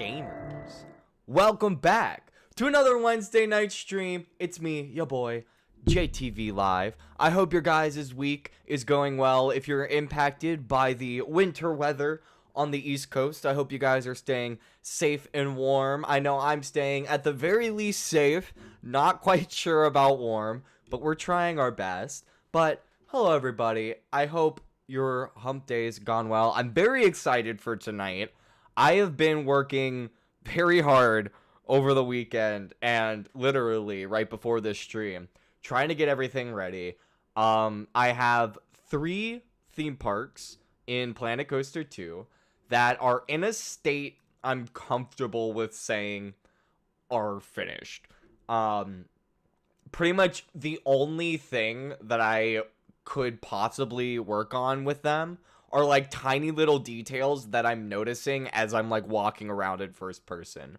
gamers? Welcome back to another Wednesday night stream. It's me, your boy, JTV Live. I hope your guys' week is going well. If you're impacted by the winter weather on the East Coast, I hope you guys are staying safe and warm. I know I'm staying at the very least safe, not quite sure about warm, but we're trying our best. But hello everybody, I hope your hump day's gone well. I'm very excited for tonight. I have been working very hard over the weekend and literally right before this stream trying to get everything ready. I have 3 theme parks in Planet Coaster 2 that are in a state I'm comfortable with saying are finished. Pretty much the only thing that I could possibly work on with them are like tiny little details that I'm noticing as I'm like walking around in first person.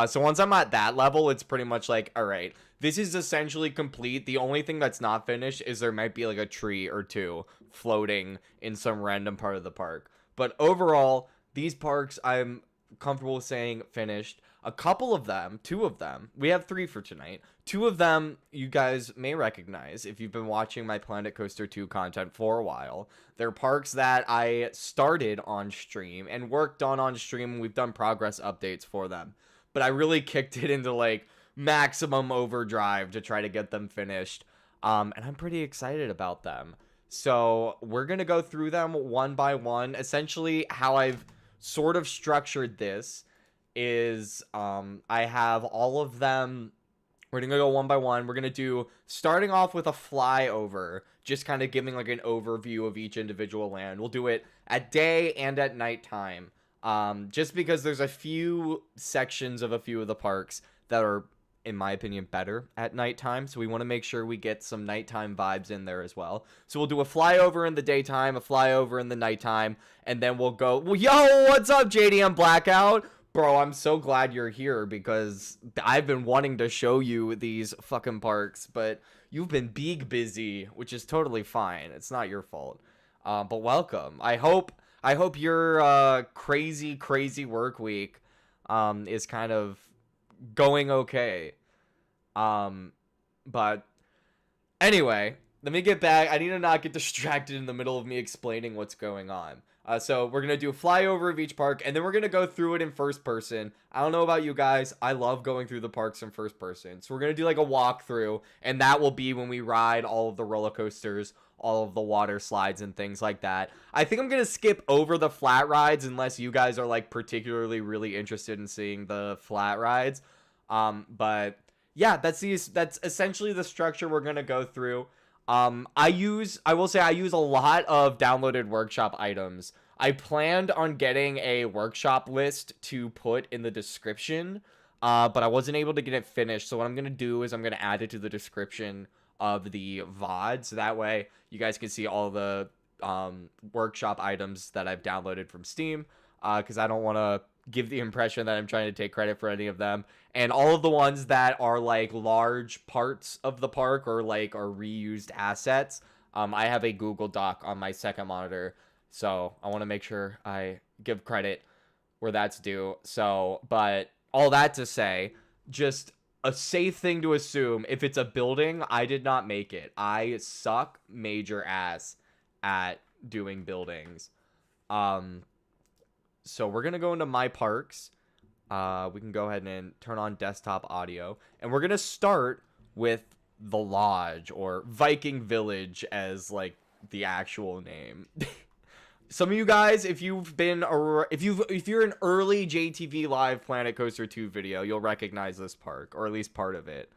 So once I'm at that level, it's pretty much like, all right, this is essentially complete. The only thing that's not finished is there might be like a tree or two floating in some random part of the park. But overall, these parks I'm comfortable saying finished. A couple of them, 2 of them, we have 3 for tonight. 2 of them you guys may recognize if you've been watching my Planet Coaster 2 content for a while. They're parks that I started on stream and worked on stream, and we've done progress updates for them. But I really kicked it into like maximum overdrive to try to get them finished. And I'm pretty excited about them. So we're going to go through them one by one. Essentially, how I've sort of structured this is I have all of them. We're gonna go one by one. We're gonna do, starting off with a flyover, just kind of giving like an overview of each individual land. We'll do it at day and at nighttime, just because there's a few sections of a few of the parks that are, in my opinion, better at nighttime. So we want to make sure we get some nighttime vibes in there as well. So we'll do a flyover in the daytime, a flyover in the nighttime, and then we'll go, well, yo, what's up, JDM Blackout? Bro, I'm so glad you're here because I've been wanting to show you these fucking parks, but you've been big busy, which is totally fine. It's not your fault. But welcome. I hope your crazy work week is kind of going okay. But anyway, let me get back. I need to not get distracted in the middle of me explaining what's going on. So we're going to do a flyover of each park, and then we're going to go through it in first person. I don't know about you guys. I love going through the parks in first person. So we're going to do like a walkthrough, and that will be when we ride all of the roller coasters, all of the water slides, and things like that. I think I'm going to skip over the flat rides unless you guys are like particularly really interested in seeing the flat rides. But yeah, that's essentially the structure we're going to go through. I will say I use a lot of downloaded workshop items. I planned on getting a workshop list to put in the description, but I wasn't able to get it finished. So what I'm going to do is I'm going to add it to the description of the VOD. So that way you guys can see all the, workshop items that I've downloaded from Steam. Cause I don't want to give the impression that I'm trying to take credit for any of them. And all of the ones that are like large parts of the park or like are reused assets, I have a Google Doc on my second monitor, so I want to make sure I give credit where that's due. So, but all that to say, just a safe thing to assume, if it's a building, I did not make it. I suck major ass at doing buildings. So we're going to go into my parks. We can go ahead and turn on desktop audio. And we're going to start with the Lodge, or Viking Village as like the actual name. Some of you guys, if you're an early JTV Live Planet Coaster 2 video, you'll recognize this park, or at least part of it.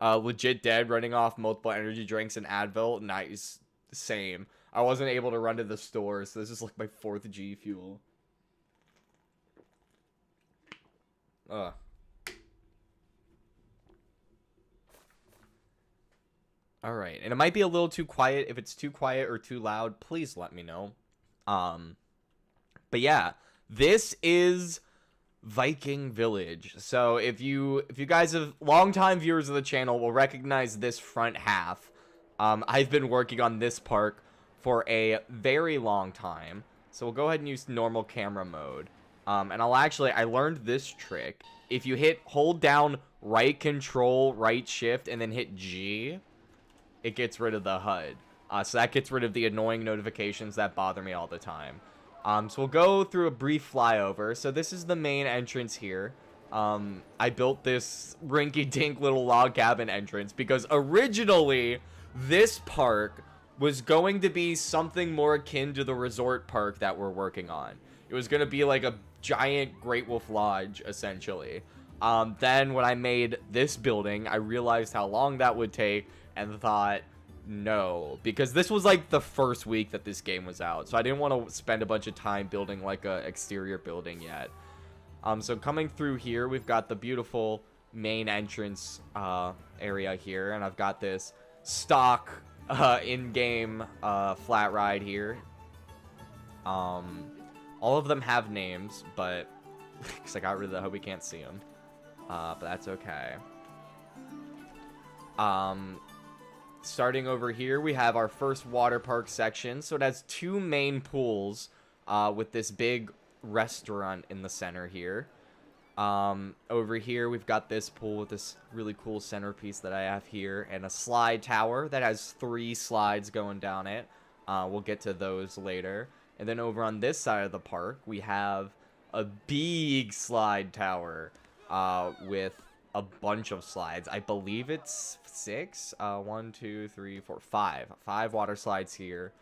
Legit dead, running off multiple energy drinks and Advil. Nice. Same. I wasn't able to run to the store, so this is like my 4th G Fuel. Alright, and it might be a little too quiet. If it's too quiet or too loud, please let me know. But yeah, this is Viking Village. So if you guys have longtime viewers of the channel will recognize this front half. I've been working on this park for a very long time. So we'll go ahead and use normal camera mode. And I learned this trick. If you hold down right control, right shift, and then hit G, it gets rid of the HUD. So that gets rid of the annoying notifications that bother me all the time. So we'll go through a brief flyover. So this is the main entrance here. I built this rinky-dink little log cabin entrance because originally this park was going to be something more akin to the resort park that we're working on. It was going to be like a giant Great Wolf Lodge, essentially. Then when I made this building, I realized how long that would take and thought, no, because this was like the first week that this game was out, so I didn't want to spend a bunch of time building like a exterior building yet. So coming through here, we've got the beautiful main entrance area here, and I've got this stock in-game flat ride here. All of them have names, but because I got rid of the hope we can't see them, but that's okay. Starting over here, we have our first water park section. So it has two main pools with this big restaurant in the center here. Over here, we've got this pool with this really cool centerpiece that I have here, and a slide tower that has 3 slides going down it. We'll get to those later. And then over on this side of the park, we have a big slide tower with a bunch of slides. I believe it's 6. 1, 2, 3, 4, 5. 5 water slides here.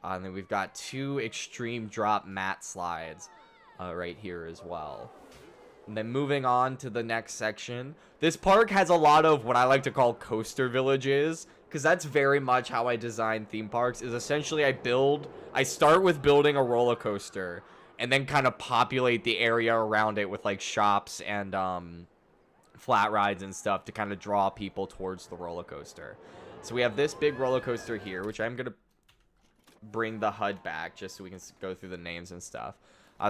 And then we've got 2 extreme drop mat slides right here as well. And then moving on to the next section. This park has a lot of what I like to call coaster villages, because that's very much how I design theme parks, is essentially I start with building a roller coaster and then kind of populate the area around it with like shops and flat rides and stuff to kind of draw people towards the roller coaster. So we have this big roller coaster here, which I'm going to bring the HUD back just so we can go through the names and stuff.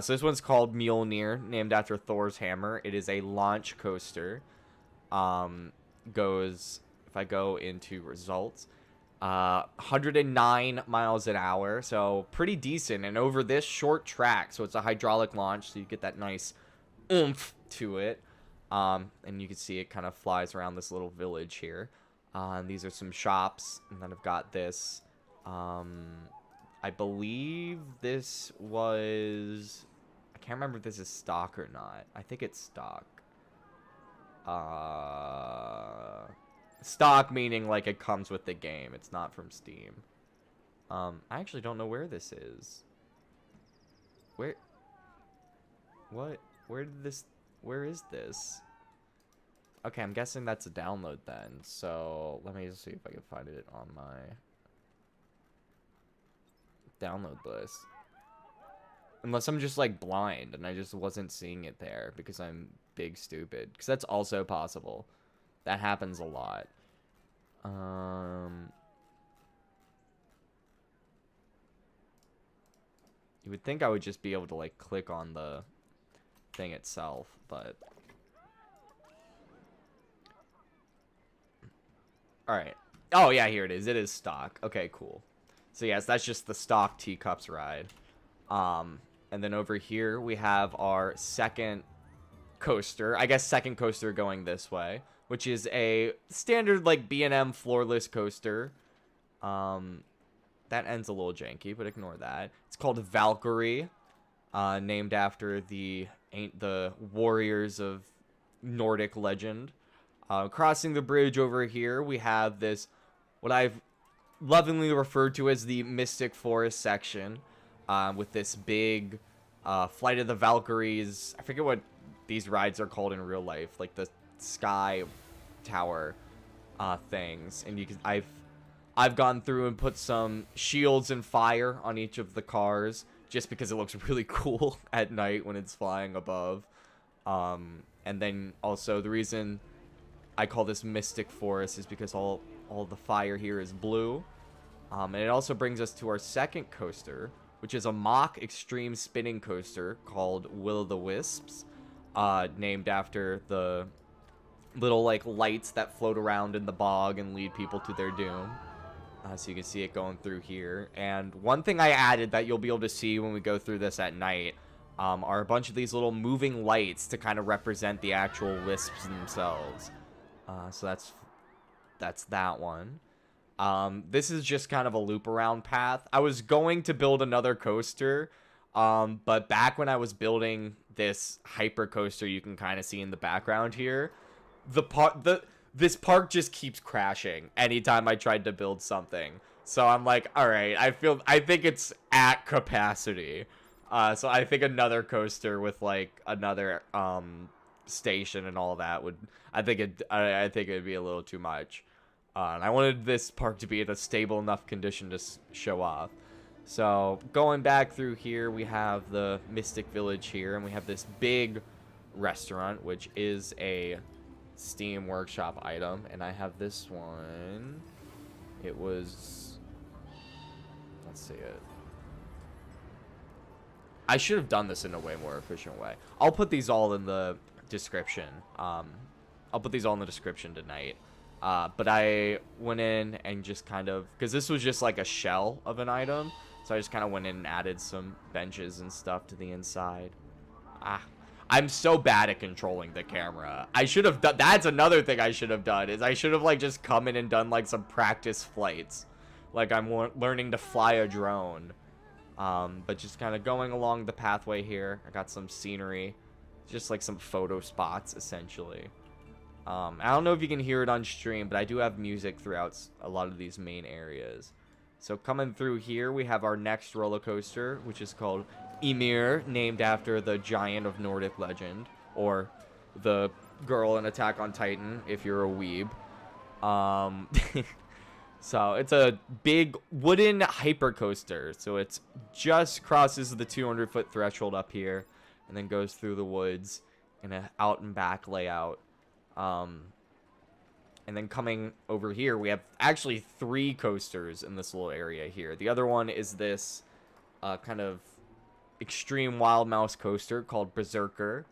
So this one's called Mjolnir, named after Thor's hammer. It is a launch coaster. If I go into results, 109 miles an hour, so pretty decent. And over this short track, so it's a hydraulic launch, so you get that nice oomph to it. And you can see it kind of flies around this little village here. And these are some shops, and then I've got this. I believe this was... I can't remember if this is stock or not. I think it's stock. Stock meaning like it comes with the game. It's not from Steam. I actually don't know where this is. Where is this? Okay, I'm guessing that's a download then. So let me just see if I can find it on my download list. Unless I'm just like blind and I just wasn't seeing it there because I'm big stupid. Because that's also possible. That happens a lot. You would think I would just be able to like click on the thing itself, but alright. Oh yeah, here it is. It is stock. Okay, cool. So yes, that's just the stock teacups ride. And then over here we have our second coaster. I guess second coaster going this way, which is a standard like B&M floorless coaster. That ends a little janky, but ignore that. It's called Valkyrie, named after the warriors of Nordic legend. Crossing the bridge over here, we have this, what I've lovingly referred to as the Mystic Forest section, with this big Flight of the Valkyries. I forget what these rides are called in real life, like the sky tower things. And I've gone through and put some shields and fire on each of the cars just because it looks really cool at night when it's flying above. And then also the reason I call this Mystic Forest is because all the fire here is blue. And it also brings us to our second coaster, which is a mock extreme spinning coaster called Will-o'-the-Wisps, named after the little like lights that float around in the bog and lead people to their doom. So you can see it going through here. And one thing I added that you'll be able to see when we go through this at night, are a bunch of these little moving lights to kind of represent the actual wisps themselves. So that's that one. This is just kind of a loop around path. I was going to build another coaster, but back when I was building this hyper coaster, you can kind of see in the background here, this park just keeps crashing anytime I tried to build something. So I'm like, all right, I think it's at capacity. So I think another coaster with like another station and all that I think it'd be a little too much. And I wanted this park to be in a stable enough condition to show off. So going back through here, we have the Mystic Village here, and we have this big restaurant, which is a Steam Workshop item. And I have this one. It was... Let's see it. I should have done this in a way more efficient way. I'll put these all in the description. I'll put these all in the description tonight. But I went in and just kind of... Because this was just like a shell of an item. So I just kind of went in and added some benches and stuff to the inside. I'm so bad at controlling the camera. I should have done... That's another thing I should have done. Is I should have like just come in and done like some practice flights. Like I'm learning to fly a drone. But just kind of going along the pathway here. I got some scenery. Just like some photo spots, essentially. I don't know if you can hear it on stream, but I do have music throughout a lot of these main areas. So coming through here, we have our next roller coaster, which is called Ymir, named after the giant of Nordic legend, or the girl in Attack on Titan, if you're a weeb. So it's a big wooden hyper coaster. So it's just crosses the 200-foot threshold up here, and then goes through the woods in an out and back layout. And then coming over here, we have actually 3 coasters in this little area here. The other one is this kind of extreme wild mouse coaster called Berserker.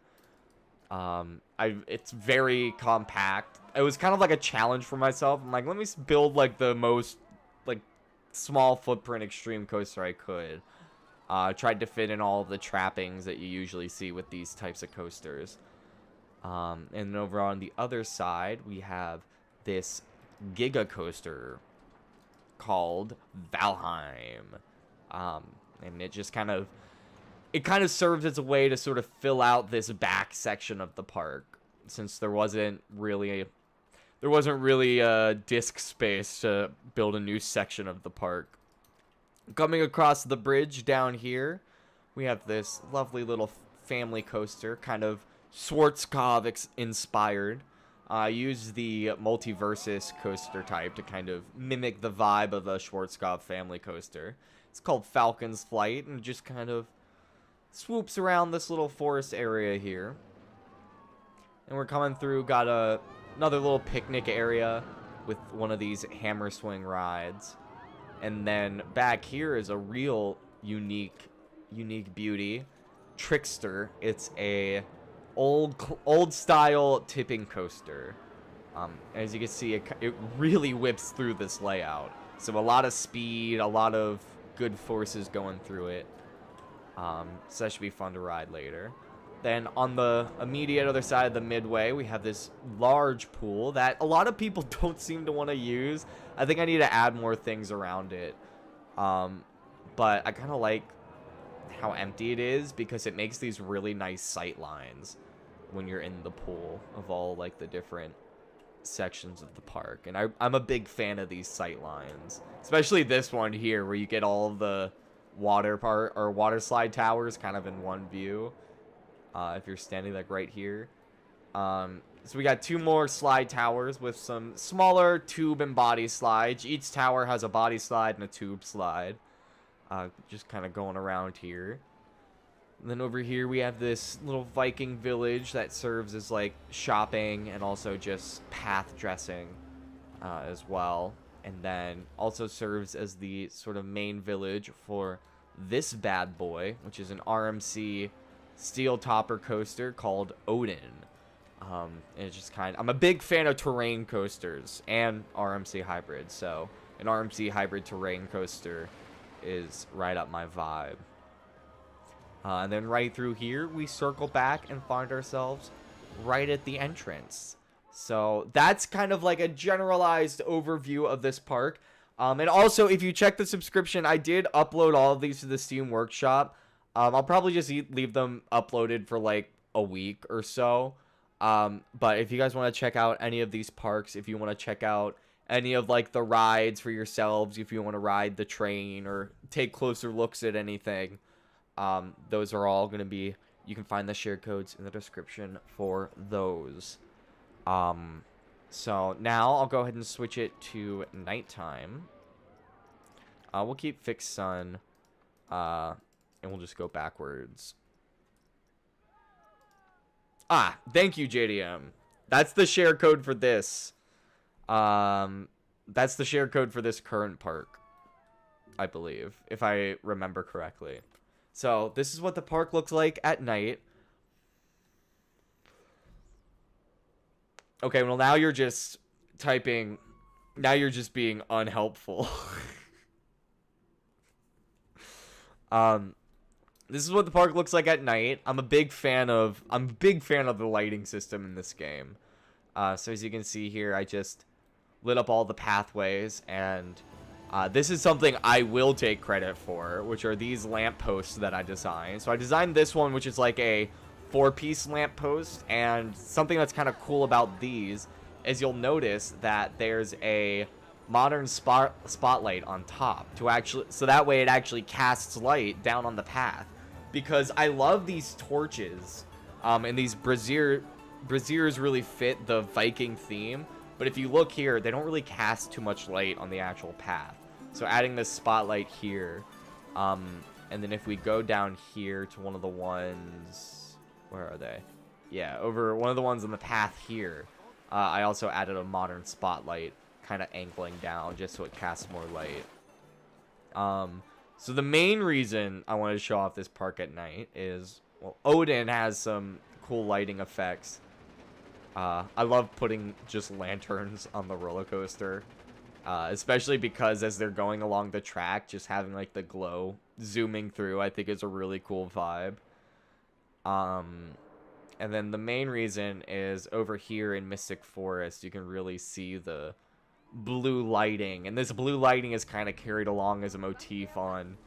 It's very compact. It was kind of like a challenge for myself. I'm like, let me build like the most like small footprint extreme coaster I could. Tried to fit in all of the trappings that you usually see with these types of coasters. And over on the other side, we have this giga coaster called Valheim. And it just kind of serves as a way to sort of fill out this back section of the park, since there wasn't really disk space to build a new section of the park. Coming across the bridge down here, we have this lovely little family coaster, kind of Schwarzkopf inspired. I used the Multiversus coaster type to kind of mimic the vibe of a Schwarzkopf family coaster. It's called Falcon's Flight, and just kind of swoops around this little forest area here. And we're coming through, got another little picnic area with one of these hammer swing rides. And then back here is a real unique beauty, Trickster. It's a old style tipping coaster. As you can see, it really whips through this layout. So a lot of speed, a lot of good forces going through it. So that should be fun to ride later. Then on the immediate other side of the midway, we have this large pool that a lot of people don't seem to want to use. I think I need to add more things around it. But I kind of like how empty it is, because it makes these really nice sight lines when you're in the pool of all like the different sections of the park. And I'm a big fan of these sight lines, especially this one here where you get all the water slide towers kind of in one view. If you're standing like right here. So we got 2 more slide towers with some smaller tube and body slides. Each tower has a body slide and a tube slide. Just kind of going around here. And then over here we have this little Viking village that serves as like shopping and also just path dressing as well. And then also serves as the sort of main village for this bad boy, which is an RMC steel topper coaster called Odin. And it's just I'm a big fan of terrain coasters and RMC hybrids, so an RMC hybrid terrain coaster is right up my vibe. And then right through here, we circle back and find ourselves right at the entrance. So that's kind of like a generalized overview of this park. And also, if you check the subscription, I did upload all of these to the Steam Workshop. I'll probably just leave them uploaded for like a week or so. But if you guys want to check out any of these parks, if you want to check out any of like the rides for yourselves, if you want to ride the train or take closer looks at anything, those are all going to be, you can find the share codes in the description for those. So now I'll go ahead and switch it to nighttime. We'll keep fixed sun, and we'll just go backwards. Ah, thank you, JDM. That's the share code for this. That's the share code for this current park, I believe, if I remember correctly. So this is what the park looks like at night. Okay, well now you're just typing, now you're just being unhelpful. This is what the park looks like at night. I'm a big fan of the lighting system in this game. So as you can see here, I just lit up all the pathways, and this is something I will take credit for, which are these lampposts that I designed. So I designed this one, which is like a 4-piece lamppost, and something that's kind of cool about these is you'll notice that there's a modern spotlight on top to actually, so that way it actually casts light down on the path. Because I love these torches, and these braziers really fit the Viking theme. But if you look here, they don't really cast too much light on the actual path. So adding this spotlight here, and then if we go down here to one of the ones, where are they? Yeah, over one of the ones on the path here, I also added a modern spotlight, kind of angling down just so it casts more light. So the main reason I wanted to show off this park at night is, well, Odin has some cool lighting effects. I love putting just lanterns on the roller coaster, especially because as they're going along the track, just having like the glow zooming through, I think is a really cool vibe. And then the main reason is over here in Mystic Forest, you can really see the blue lighting, and this blue lighting is kind of carried along as a motif on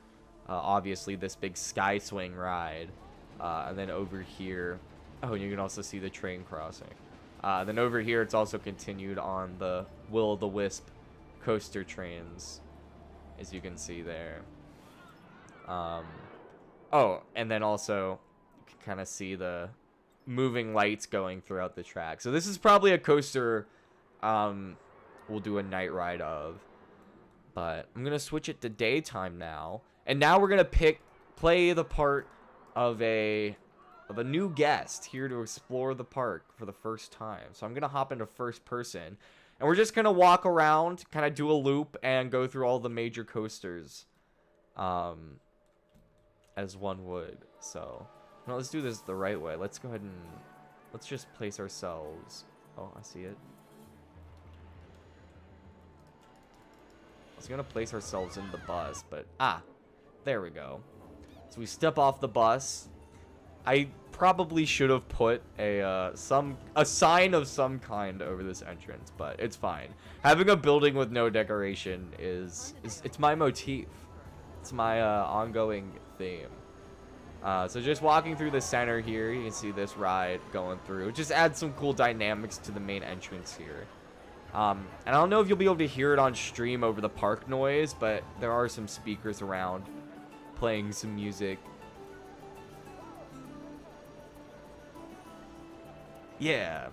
obviously this big sky swing ride, and then over here, oh, and you can also see the train crossing. Then over here it's also continued on the Will-o'-the-Wisp coaster trains, as you can see there. Oh, and then also you can kind of see the moving lights going throughout the track. So this is probably a coaster we'll do a night ride of, but I'm gonna switch it to daytime now, and now we're gonna play the part of a new guest here to explore the park for the first time. So I'm gonna hop into first person, and we're just gonna walk around, kind of do a loop, and go through all the major coasters, as one would. So no, let's do this the right way. Let's go ahead and let's just place ourselves. Oh, I see it. I was gonna place ourselves in the bus, but there we go. So we step off the bus. I probably should have put a sign of some kind over this entrance, but it's fine. Having a building with no decoration is it's my motif. It's my ongoing theme. So just walking through the center here, you can see this ride going through. It just adds some cool dynamics to the main entrance here. And I don't know if you'll be able to hear it on stream over the park noise, but there are some speakers around playing some music. Yeah.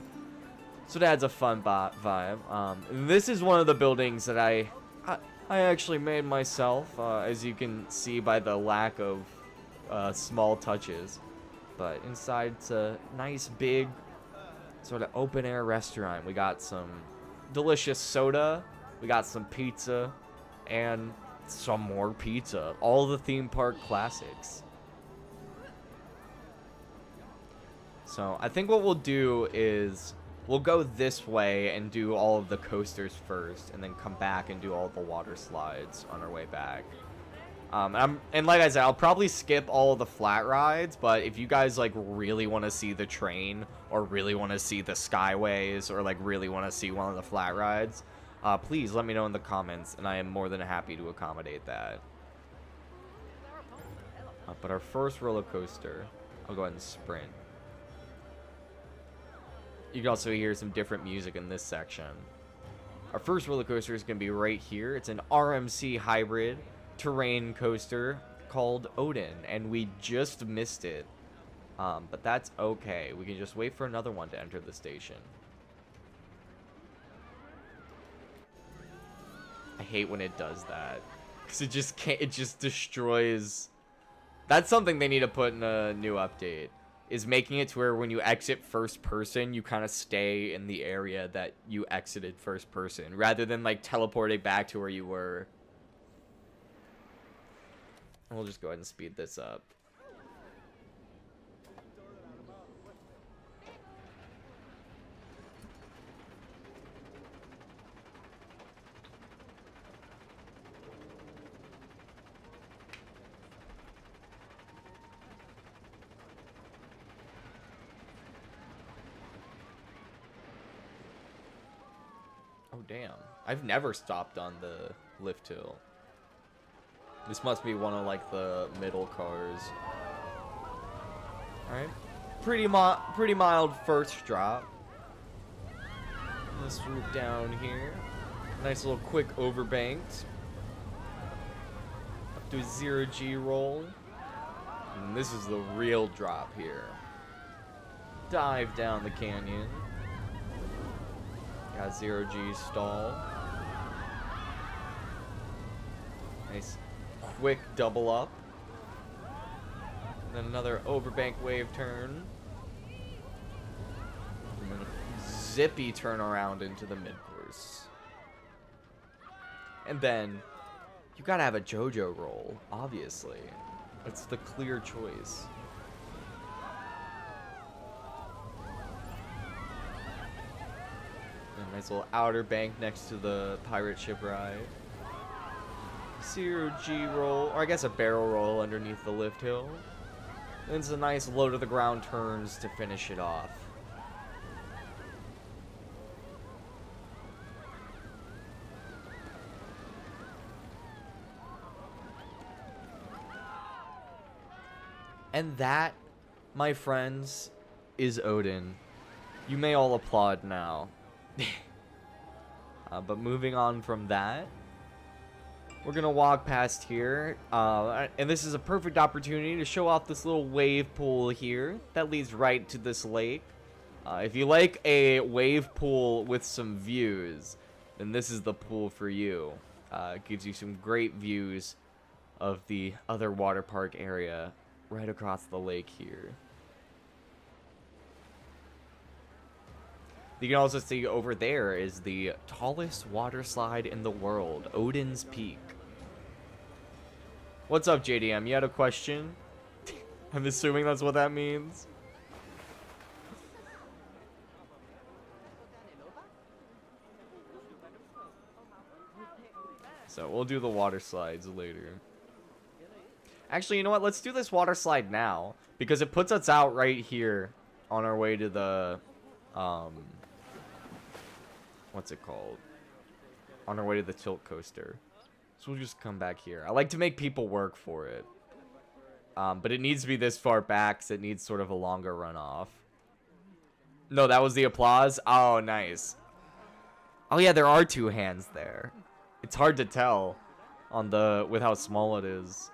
So it adds a fun vibe. This is one of the buildings that I actually made myself, as you can see by the lack of small touches. But inside it's a nice big sort of open air restaurant. We got some delicious soda, we got some pizza, and some more pizza. All the theme park classics. So I think what we'll do is we'll go this way and do all of the coasters first, and then come back and do all the water slides on our way back. And like I said, I'll probably skip all of the flat rides, but if you guys like really want to see the train or really want to see the skyways or like really want to see one of the flat rides, please let me know in the comments, and I am more than happy to accommodate that. But our first roller coaster, I'll go ahead and sprint. You can also hear some different music in this section. Our first roller coaster is going to be right here. It's an RMC hybrid terrain coaster called Odin, and we just missed it. But that's okay. We can just wait for another one to enter the station. I hate when it does that, because it just can't. It just destroys. That's something they need to put in a new update. Is making it to where when you exit first person, you kind of stay in the area that you exited first person, rather than like teleporting back to where you were. We'll just go ahead and speed this up. Oh, damn. I've never stopped on the lift hill. This must be one of, like, the middle cars. Alright. Pretty mild first drop. Let's swoop down here. Nice little quick overbanked. Up to a 0G roll. And this is the real drop here. Dive down the canyon. Got 0G stall. Nice quick double up. And then another overbank wave turn. And then a zippy turn around into the mid-course. And then you gotta have a JoJo roll, obviously. That's the clear choice. A nice little outer bank next to the pirate ship ride. 0G roll, or I guess a barrel roll underneath the lift hill. Then it's a nice low to the ground turns to finish it off. And that, my friends, is Odin. You may all applaud now. But moving on from that, we're gonna walk past here, and this is a perfect opportunity to show off this little wave pool here that leads right to this lake. If you like a wave pool with some views, then this is the pool for you. It gives you some great views of the other water park area right across the lake here. You can also see over there is the tallest water slide in the world, Odin's Peak. What's up, JDM? You had a question? I'm assuming that's what that means. So we'll do the water slides later. Actually, you know what? Let's do this water slide now, because it puts us out right here on our way to the, what's it called? On our way to the tilt coaster. So we'll just come back here. I like to make people work for it. But it needs to be this far back, so it needs sort of a longer runoff. No, that was the applause? Oh, nice. Oh, yeah, there are two hands there. It's hard to tell on the with how small it is.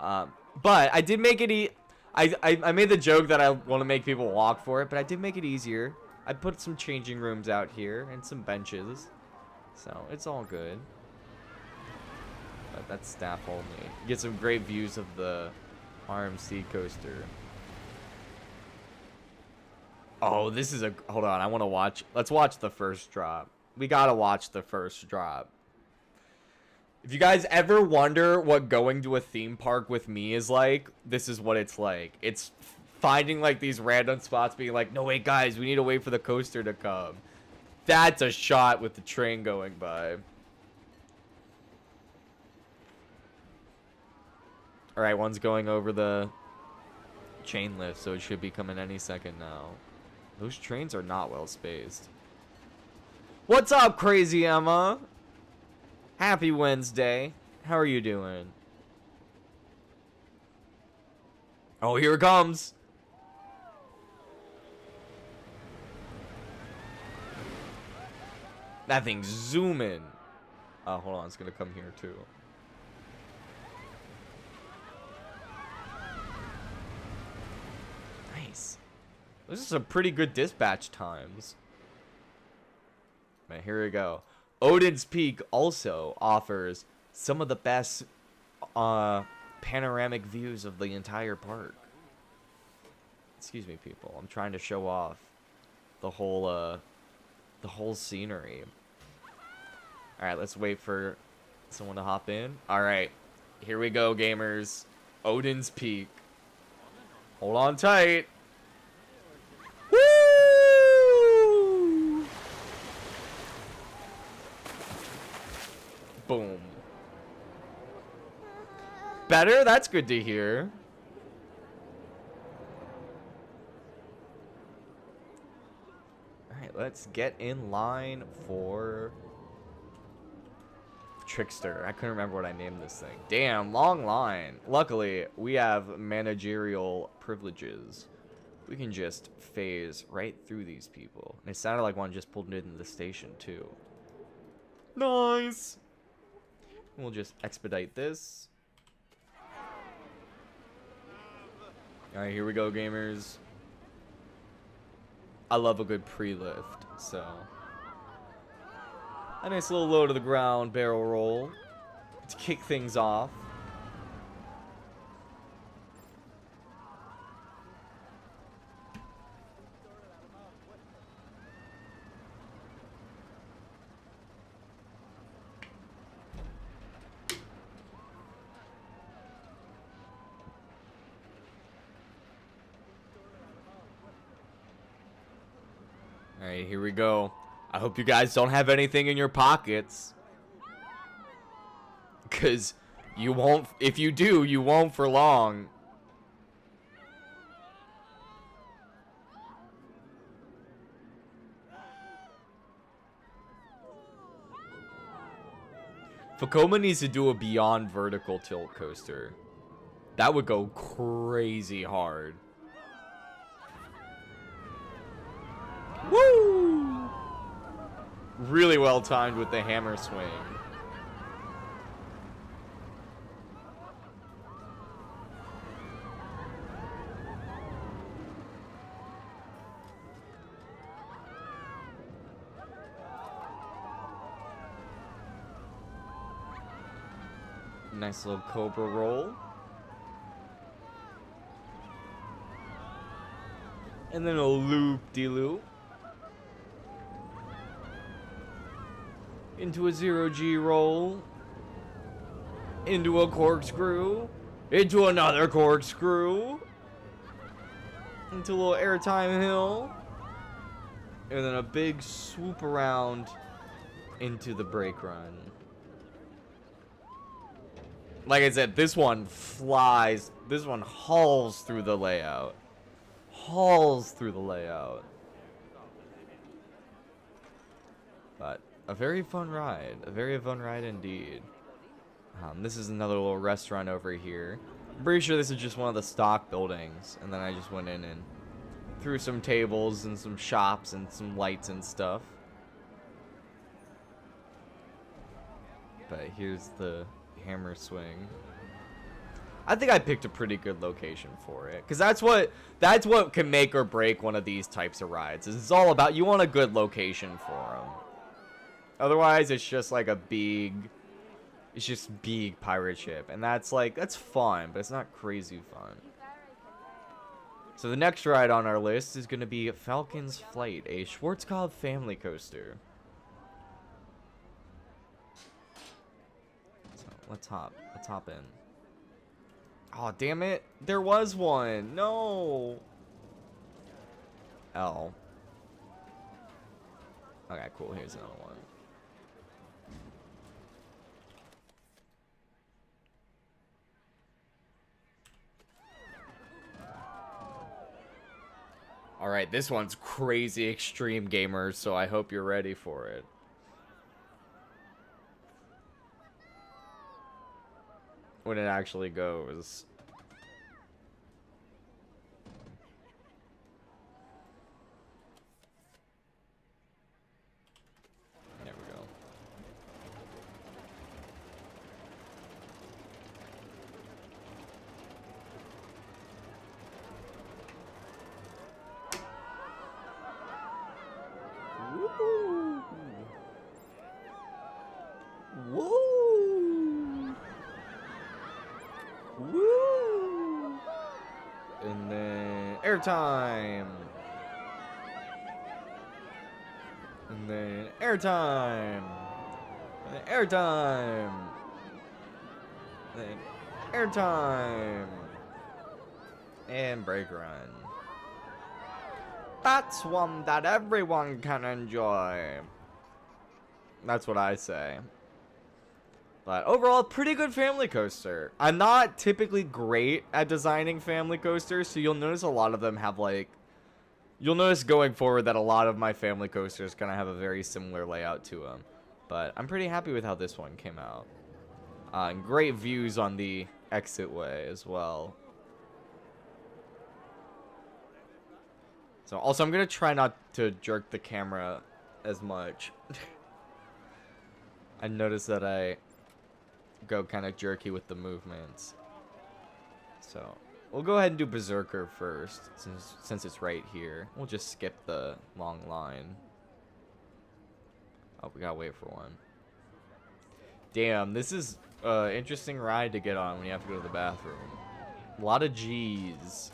But I did make it I made the joke that I want to make people walk for it, but I did make it easier. I put some changing rooms out here and some benches. So, it's all good. But that's staff only. You get some great views of the RMC coaster. Oh, this is a... Hold on, I want to watch... Let's watch the first drop. We gotta watch the first drop. If you guys ever wonder what going to a theme park with me is like, this is what it's like. It's finding like these random spots, being like, no, wait, guys, we need to wait for the coaster to come. That's a shot with the train going by. Alright, one's going over the chain lift, so it should be coming any second now. Those trains are not well spaced. What's up, Crazy Emma? Happy Wednesday. How are you doing? Oh, here it comes. That thing's zooming. Oh, hold on. It's going to come here, too. Nice. Those are some pretty good dispatch times. Man, here we go. Odin's Peak also offers some of the best panoramic views of the entire park. Excuse me, people. I'm trying to show off the whole scenery. All right, let's wait for someone to hop in. All right, here we go, gamers. Odin's Peak. Hold on tight. Woo! Boom. Better? That's good to hear. Alright, let's get in line for Trickster. I couldn't remember what I named this thing. Damn, long line. Luckily, we have managerial privileges. We can just phase right through these people. And it sounded like one just pulled into the station, too. Nice! We'll just expedite this. Alright, here we go, gamers. I love a good pre-lift, so. A nice little low to the ground barrel roll to kick things off. Alright, here we go. I hope you guys don't have anything in your pockets. Because you won't, if you do, you won't for long. Vekoma needs to do a beyond vertical tilt coaster. That would go crazy hard. Woo! Really well timed with the hammer swing. Nice little cobra roll. And then a loop-de-loop. Into a 0G roll. Into a corkscrew. Into another corkscrew. Into a little airtime hill. And then a big swoop around into the brake run. Like I said, this one flies. This one hauls through the layout. Hauls through the layout. But a very fun ride. A very fun ride indeed. This is another little restaurant over here. I'm pretty sure this is just one of the stock buildings. And then I just went in and threw some tables and some shops and some lights and stuff. But here's the hammer swing. I think I picked a pretty good location for it, because that's what can make or break one of these types of rides. It's all about, you want a good location for them. Otherwise, it's just like a big, it's just big pirate ship, and that's fun, but it's not crazy fun. So the next ride on our list is going to be Falcon's Flight, a Schwarzkopf family coaster. So let's hop in. Oh, damn it. There was one. No. L. Okay, cool. Here's another one. Alright, this one's crazy extreme, gamers, so I hope you're ready for it. When it actually goes. There we go. Woo! Woo! Woo! And then airtime. And then airtime. And then airtime. And then airtime. And brake run. That's one that everyone can enjoy. That's what I say. But overall, pretty good family coaster. I'm not typically great at designing family coasters, so you'll notice a lot of them have like... You'll notice going forward that a lot of my family coasters kind of have a very similar layout to them. But I'm pretty happy with how this one came out. And great views on the exitway as well. So also, I'm going to try not to jerk the camera as much. I noticed that I go kind of jerky with the movements. So we'll go ahead and do Berserker first, since it's right here. We'll just skip the long line. Oh, we gotta wait for one. Damn, this is an interesting ride to get on when you have to go to the bathroom. A lot of G's.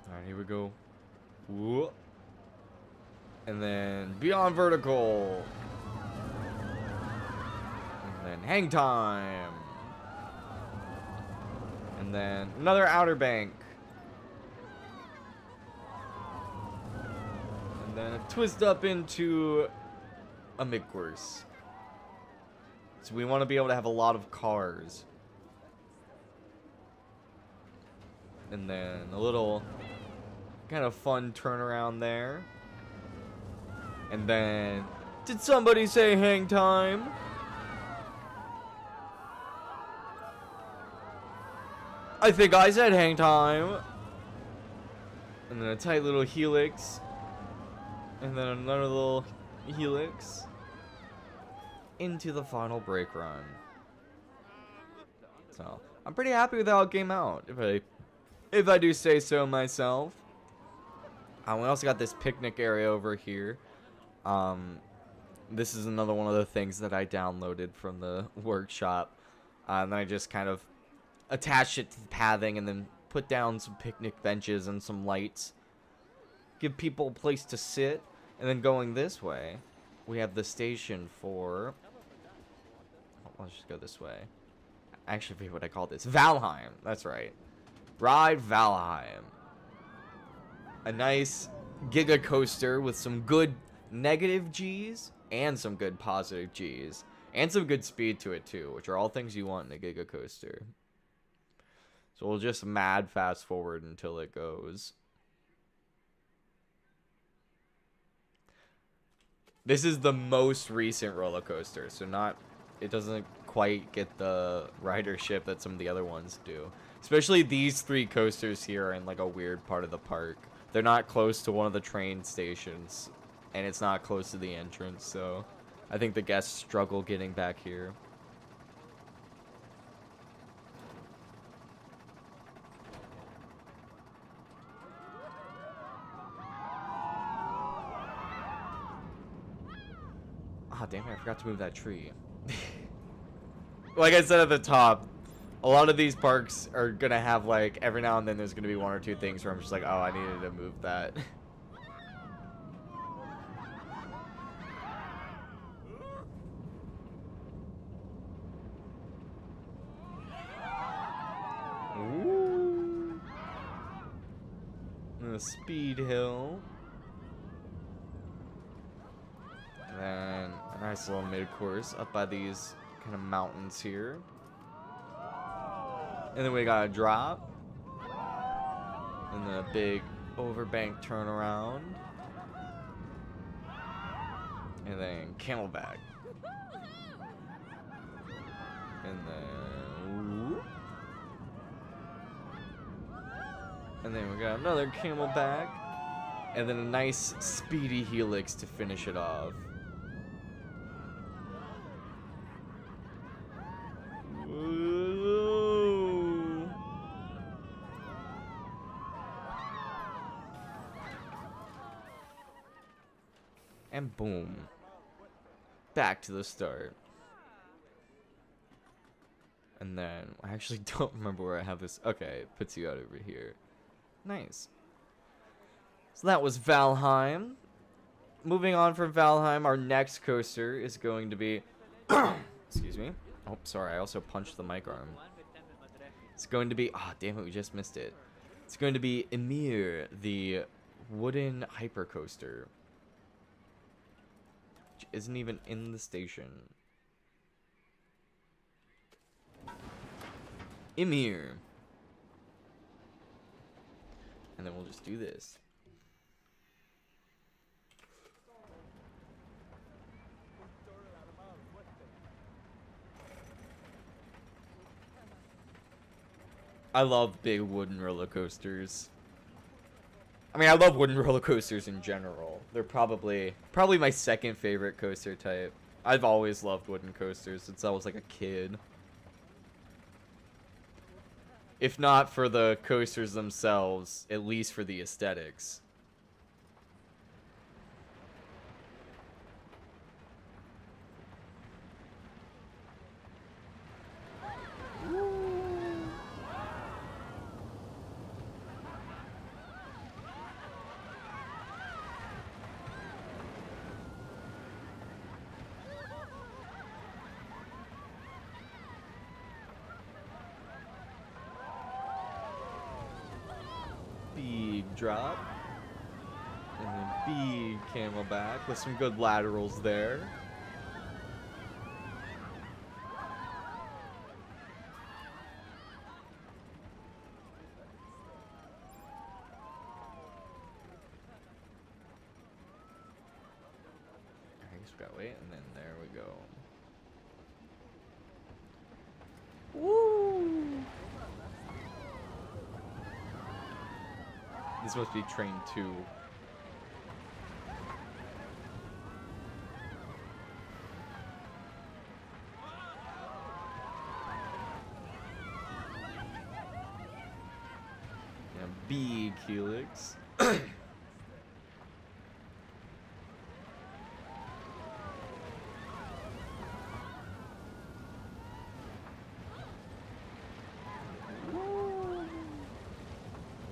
Alright, here we go. Whoa. And then beyond vertical. And then hang time. And then another outer bank. And then a twist up into a midcourse. So we want to be able to have a lot of cars. And then a little kind of fun turnaround there. And then, did somebody say hang time? I think I said hang time. And then a tight little helix. And then another little helix. Into the final brake run. So, I'm pretty happy with how it came out, if I do say so myself. We also got this picnic area over here. This is another one of the things that I downloaded from the workshop. And then I just kind of attached it to the pathing and then put down some picnic benches and some lights. Give people a place to sit. And then going this way, we have the station for... Let's just go this way. I actually forget what I call this. Valheim. That's right. Ride Valheim. A nice giga coaster with some good negative G's and some good positive G's. And some good speed to it too, which are all things you want in a giga coaster. So we'll just mad fast forward until it goes. This is the most recent roller coaster, so it doesn't quite get the ridership that some of the other ones do. Especially these three coasters here are in like a weird part of the park. They're not close to one of the train stations, and it's not close to the entrance, so I think the guests struggle getting back here. Ah, damn it, I forgot to move that tree. Like I said at the top, a lot of these parks are gonna have like, every now and then there's gonna be one or two things where I'm just like, oh, I needed to move that. Ooh. a speed hill. And then a nice little mid-course up by these kind of mountains here. And then we got a drop. And then a big overbank turnaround. And then camelback. And then... whoop. And then we got another camelback. And then a nice speedy helix to finish it off. Whoa. And boom. Back to the start. And then, I actually don't remember where I have this. Okay, it puts you out over here. Nice. So that was Valheim. Moving on from Valheim, our next coaster is going to be... excuse me. Oh, sorry, I also punched the mic arm. It's going to be... ah, damn it, we just missed it. It's going to be Ymir, the wooden hypercoaster. Which isn't even in the station. Ymir. And then we'll just do this. I love big wooden roller coasters. I mean, I love wooden roller coasters in general. They're probably my second favorite coaster type. I've always loved wooden coasters since I was like a kid. If not for the coasters themselves, at least for the aesthetics. Drop. And then big camelback with some good laterals there. I guess we gotta wait, and then there we go. Woo! This must be train 2. Yeah, big helix.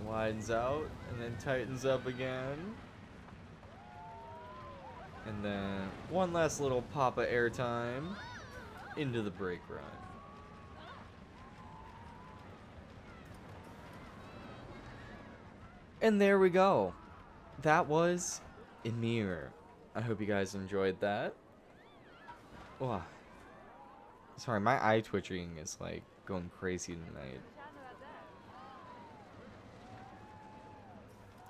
Widens out and then tightens up again. And then one last little pop of airtime into the brake run. And there we go. That was Ymir. I hope you guys enjoyed that. Oh, sorry, my eye twitching is like going crazy tonight.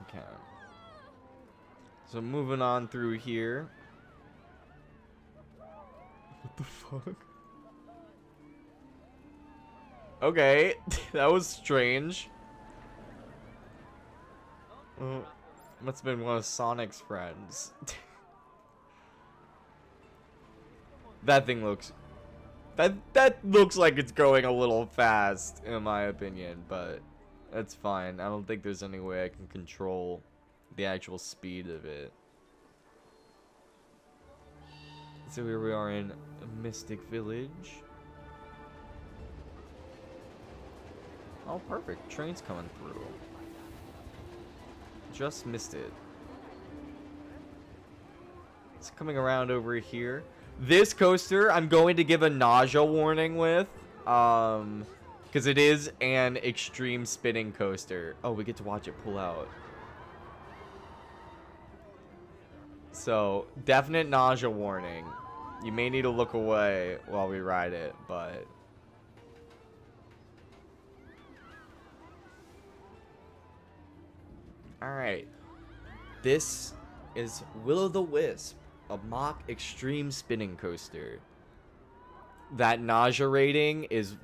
Okay. So moving on through here. What the fuck? Okay, that was strange. Must have been one of Sonic's friends. That thing looks... That looks like it's going a little fast, in my opinion, but that's fine. I don't think there's any way I can control the actual speed of it. So here we are in Mystic Village. Oh, perfect. Train's coming through. Just missed it. It's coming around over here. This coaster, I'm going to give a nausea warning with. Because it is an extreme spinning coaster. Oh, we get to watch it pull out. So, definite nausea warning. You may need to look away while we ride it, but... Alright. This is Will-O-The-Wisp, a mock extreme spinning coaster. That nausea rating is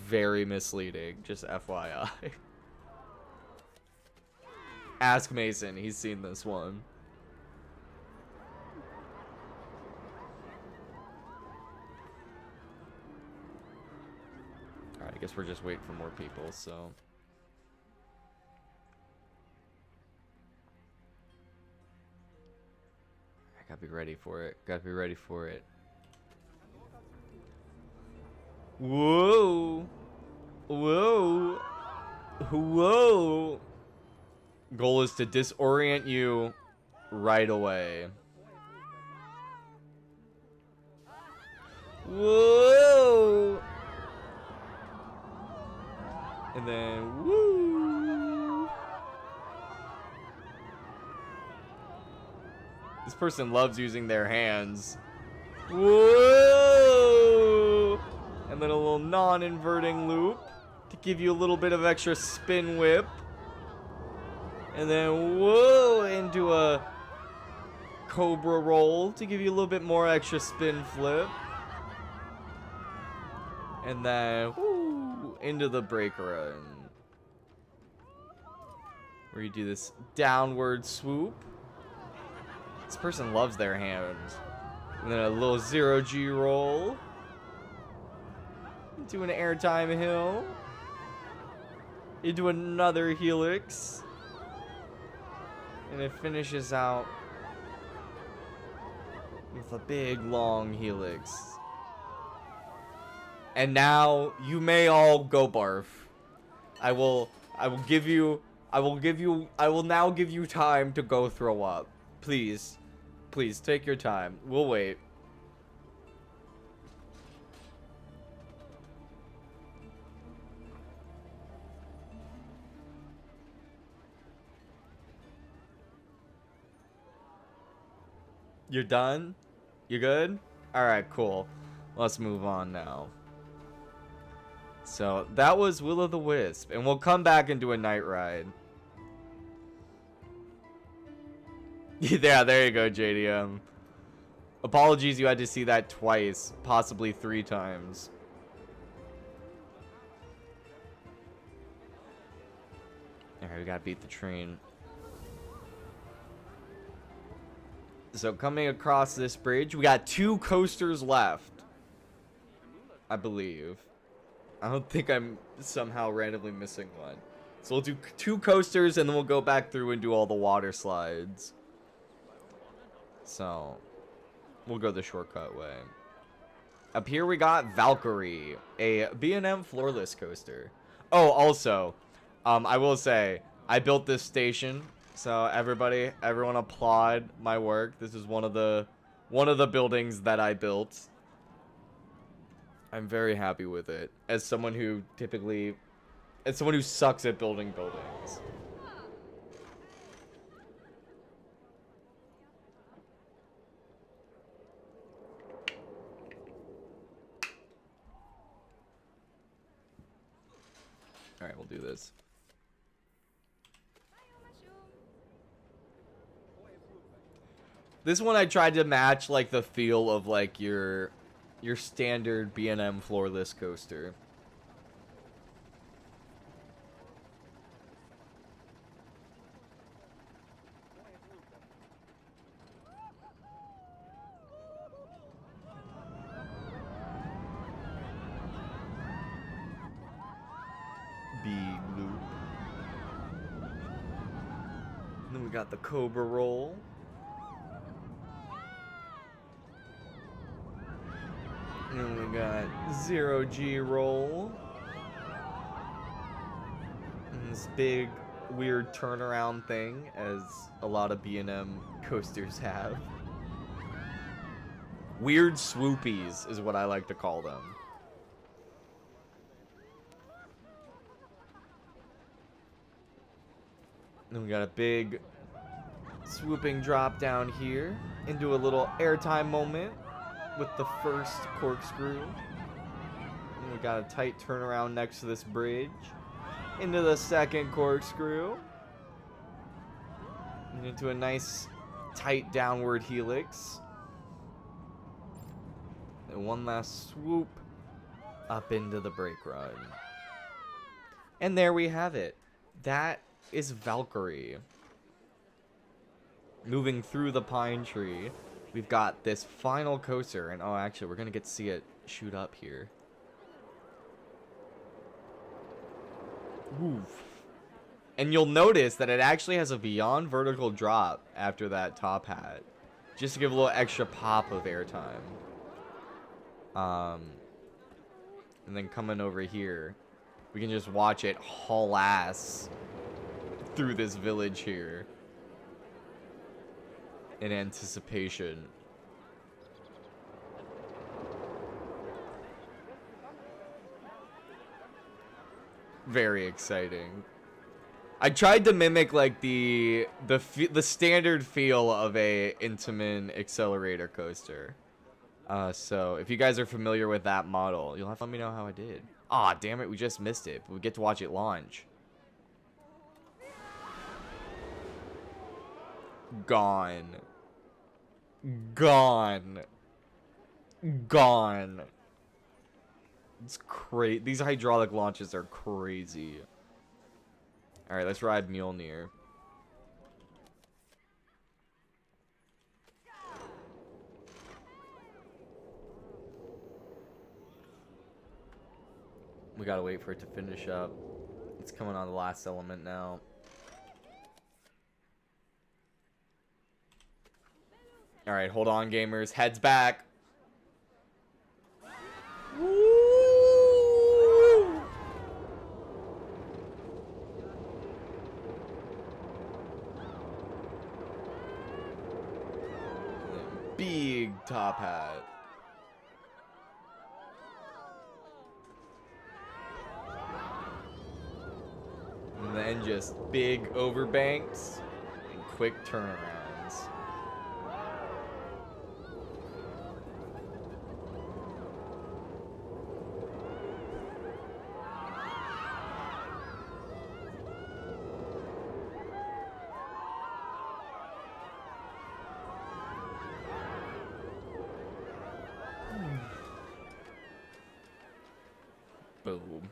very misleading, just FYI. Ask Mason, he's seen this one. Alright, I guess we're just waiting for more people, so... I gotta be ready for it. Gotta be ready for it. Whoa! Whoa! Whoa! Goal is to disorient you right away. Whoa! And then, woo! This person loves using their hands. Whoa! And then a little non-inverting loop to give you a little bit of extra spin whip. And then, whoa, into a cobra roll to give you a little bit more extra spin flip. And then, whoo, into the brake run. Where you do this downward swoop. This person loves their hands. And then a little 0G roll. Into an airtime hill. Into another helix. And it finishes out with a big long helix. And now you may all go barf. I will now give you time to go throw up. Please. Please take your time. We'll wait. You're done? You good? Alright, cool. Let's move on now. So, that was Will-O-The-Wisp. And we'll come back and do a night ride. Yeah, there you go, JDM. Apologies you had to see that twice. Possibly 3 times. Alright, we gotta beat the train. So coming across this bridge, we got 2 coasters left. I believe. I don't think I'm somehow randomly missing one. So we'll do 2 coasters and then we'll go back through and do all the water slides. So we'll go the shortcut way. Up here we got Valkyrie, a B&M floorless coaster. Oh, also, I will say, I built this station. So everyone applaud my work. This is one of the buildings that I built. I'm very happy with it. As someone who sucks at building buildings. All right, we'll do this. This one I tried to match like the feel of like your standard B&M floorless coaster. Big loop. And then we got the cobra roll. And we got 0G roll. And this big weird turnaround thing, as a lot of B&M coasters have. Weird swoopies is what I like to call them. Then we got a big Swooping drop down here into a little airtime moment with the first corkscrew. And we got a tight turnaround next to this bridge. Into the second corkscrew. And into a nice tight downward helix. And one last swoop up into the brake run. And there we have it. That is Valkyrie. Moving through the pine tree, we've got this final coaster. And oh, actually, we're going to get to see it shoot up here. Oof. And you'll notice that it actually has a beyond vertical drop after that top hat. Just to give a little extra pop of airtime. And then coming over here, we can just watch it haul ass through this village here. In anticipation. Very exciting. I tried to mimic like the standard feel of a Intamin accelerator coaster. So if you guys are familiar with that model, you'll have to let me know how I did. Ah, damn it, we just missed it. But we get to watch it launch. Gone. Gone. Gone. It's crazy. These hydraulic launches are crazy. Alright, let's ride Mjolnir. We gotta wait for it to finish up. It's coming on the last element now. Alright, hold on, gamers. Heads back. Woo! Big top hat. And then just big overbanks and quick turnarounds. Boom.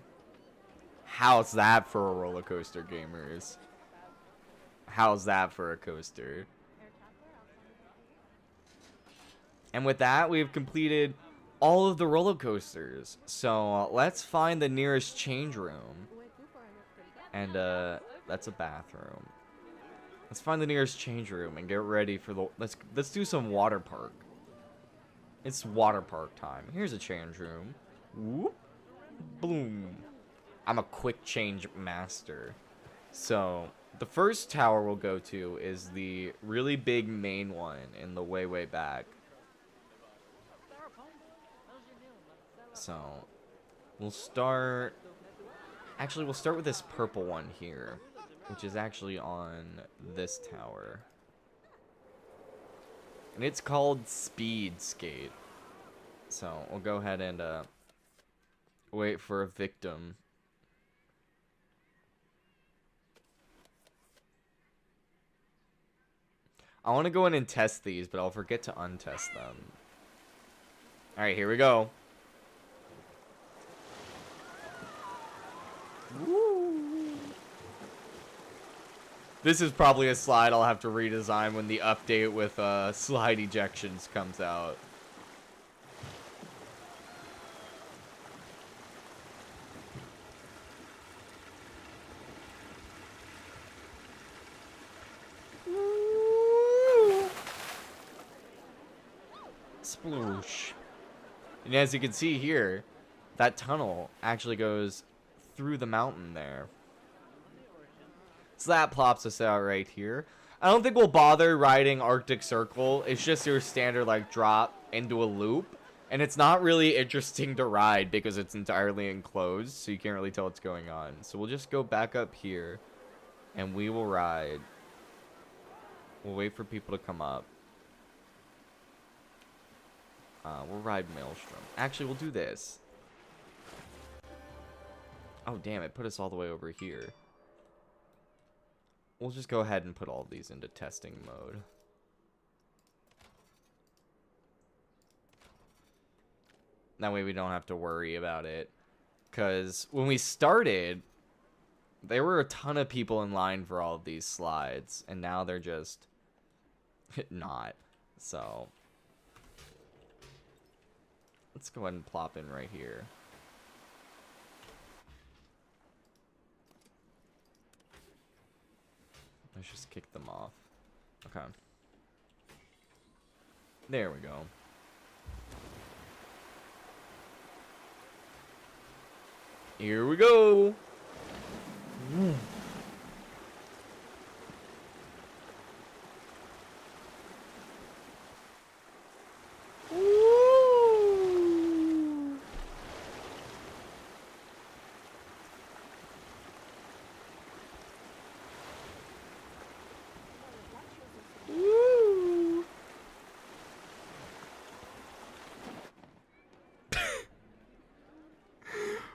How's that for a roller coaster, gamers? How's that for a coaster? And with that, we've completed all of the roller coasters. So let's find the nearest change room. And that's a bathroom. Let's find the nearest change room and get ready for the let's do some water park. It's water park time. Here's a change room. Whoop. Boom. I'm a quick change master. So the first tower we'll go to is the really big main one in the way back. So we'll start, actually we'll start with this purple one here, which is actually on this tower. And it's called Speed Skate. So we'll go ahead and wait for a victim. I want to go in and test these, but I'll forget to untest them. Alright, here we go. Woo. This is probably a slide I'll have to redesign when the update with slide ejections comes out. Sploosh. And as you can see here, that tunnel actually goes through the mountain there. So that plops us out right here. I don't think we'll bother riding Arctic Circle. It's just your standard like drop into a loop. And it's not really interesting to ride because it's entirely enclosed. So you can't really tell what's going on. So we'll just go back up here. And we will ride We'll wait for people to come up. We'll ride Maelstrom. Actually, we'll do this. Oh, damn, it put us all the way over here. We'll just go ahead and put all of these into testing mode. That way we don't have to worry about it. Because when we started, there were a ton of people in line for all of these slides. And now they're just not. So let's go ahead and plop in right here. Let's just kick them off. Okay. There we go. Here we go.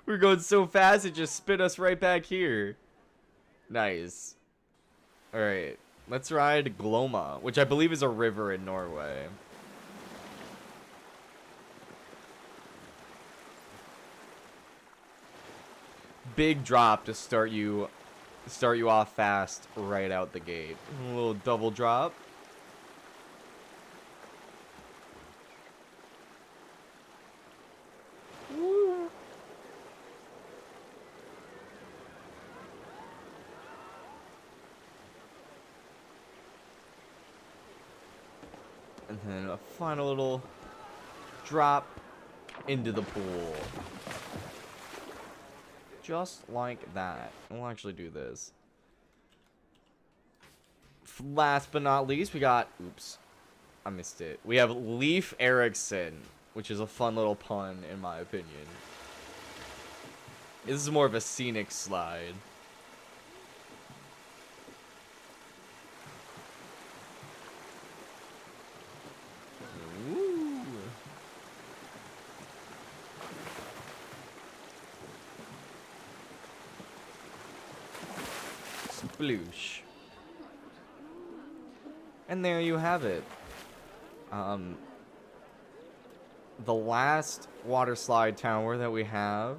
We're going so fast, it just spit us right back here. Nice. Alright, let's ride Glomma, which I believe is a river in Norway. Big drop to start you off fast right out the gate. A little double drop. And then a final little drop into the pool. Just like that. We'll actually do this. Last but not least, we got... Oops. I missed it. We have Leif Erikson, which is a fun little pun, in my opinion. This is more of a scenic slide. Sploosh. And there you have it. The last water slide tower that we have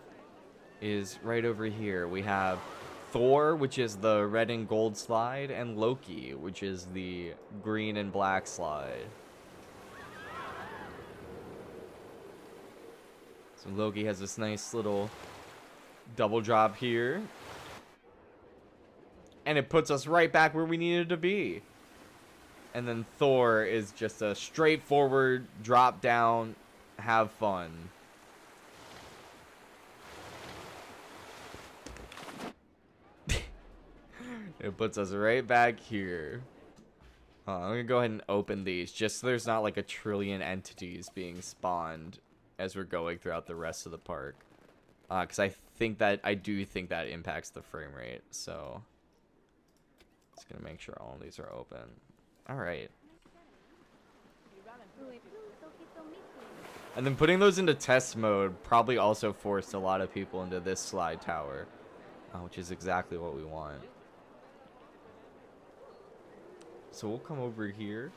is right over here. We have Thor, which is the red and gold slide, and Loki, which is the green and black slide. So Loki has this nice little double drop here. And it puts us right back where we needed to be. And then Thor is just a straightforward drop down, have fun. It puts us right back here. I'm gonna go ahead and open these just so there's not like a trillion entities being spawned as we're going throughout the rest of the park. Because I do think that impacts the frame rate. So just gonna make sure all of these are open. Alright. And then putting those into test mode probably also forced a lot of people into this slide tower, which is exactly what we want. So we'll come over here.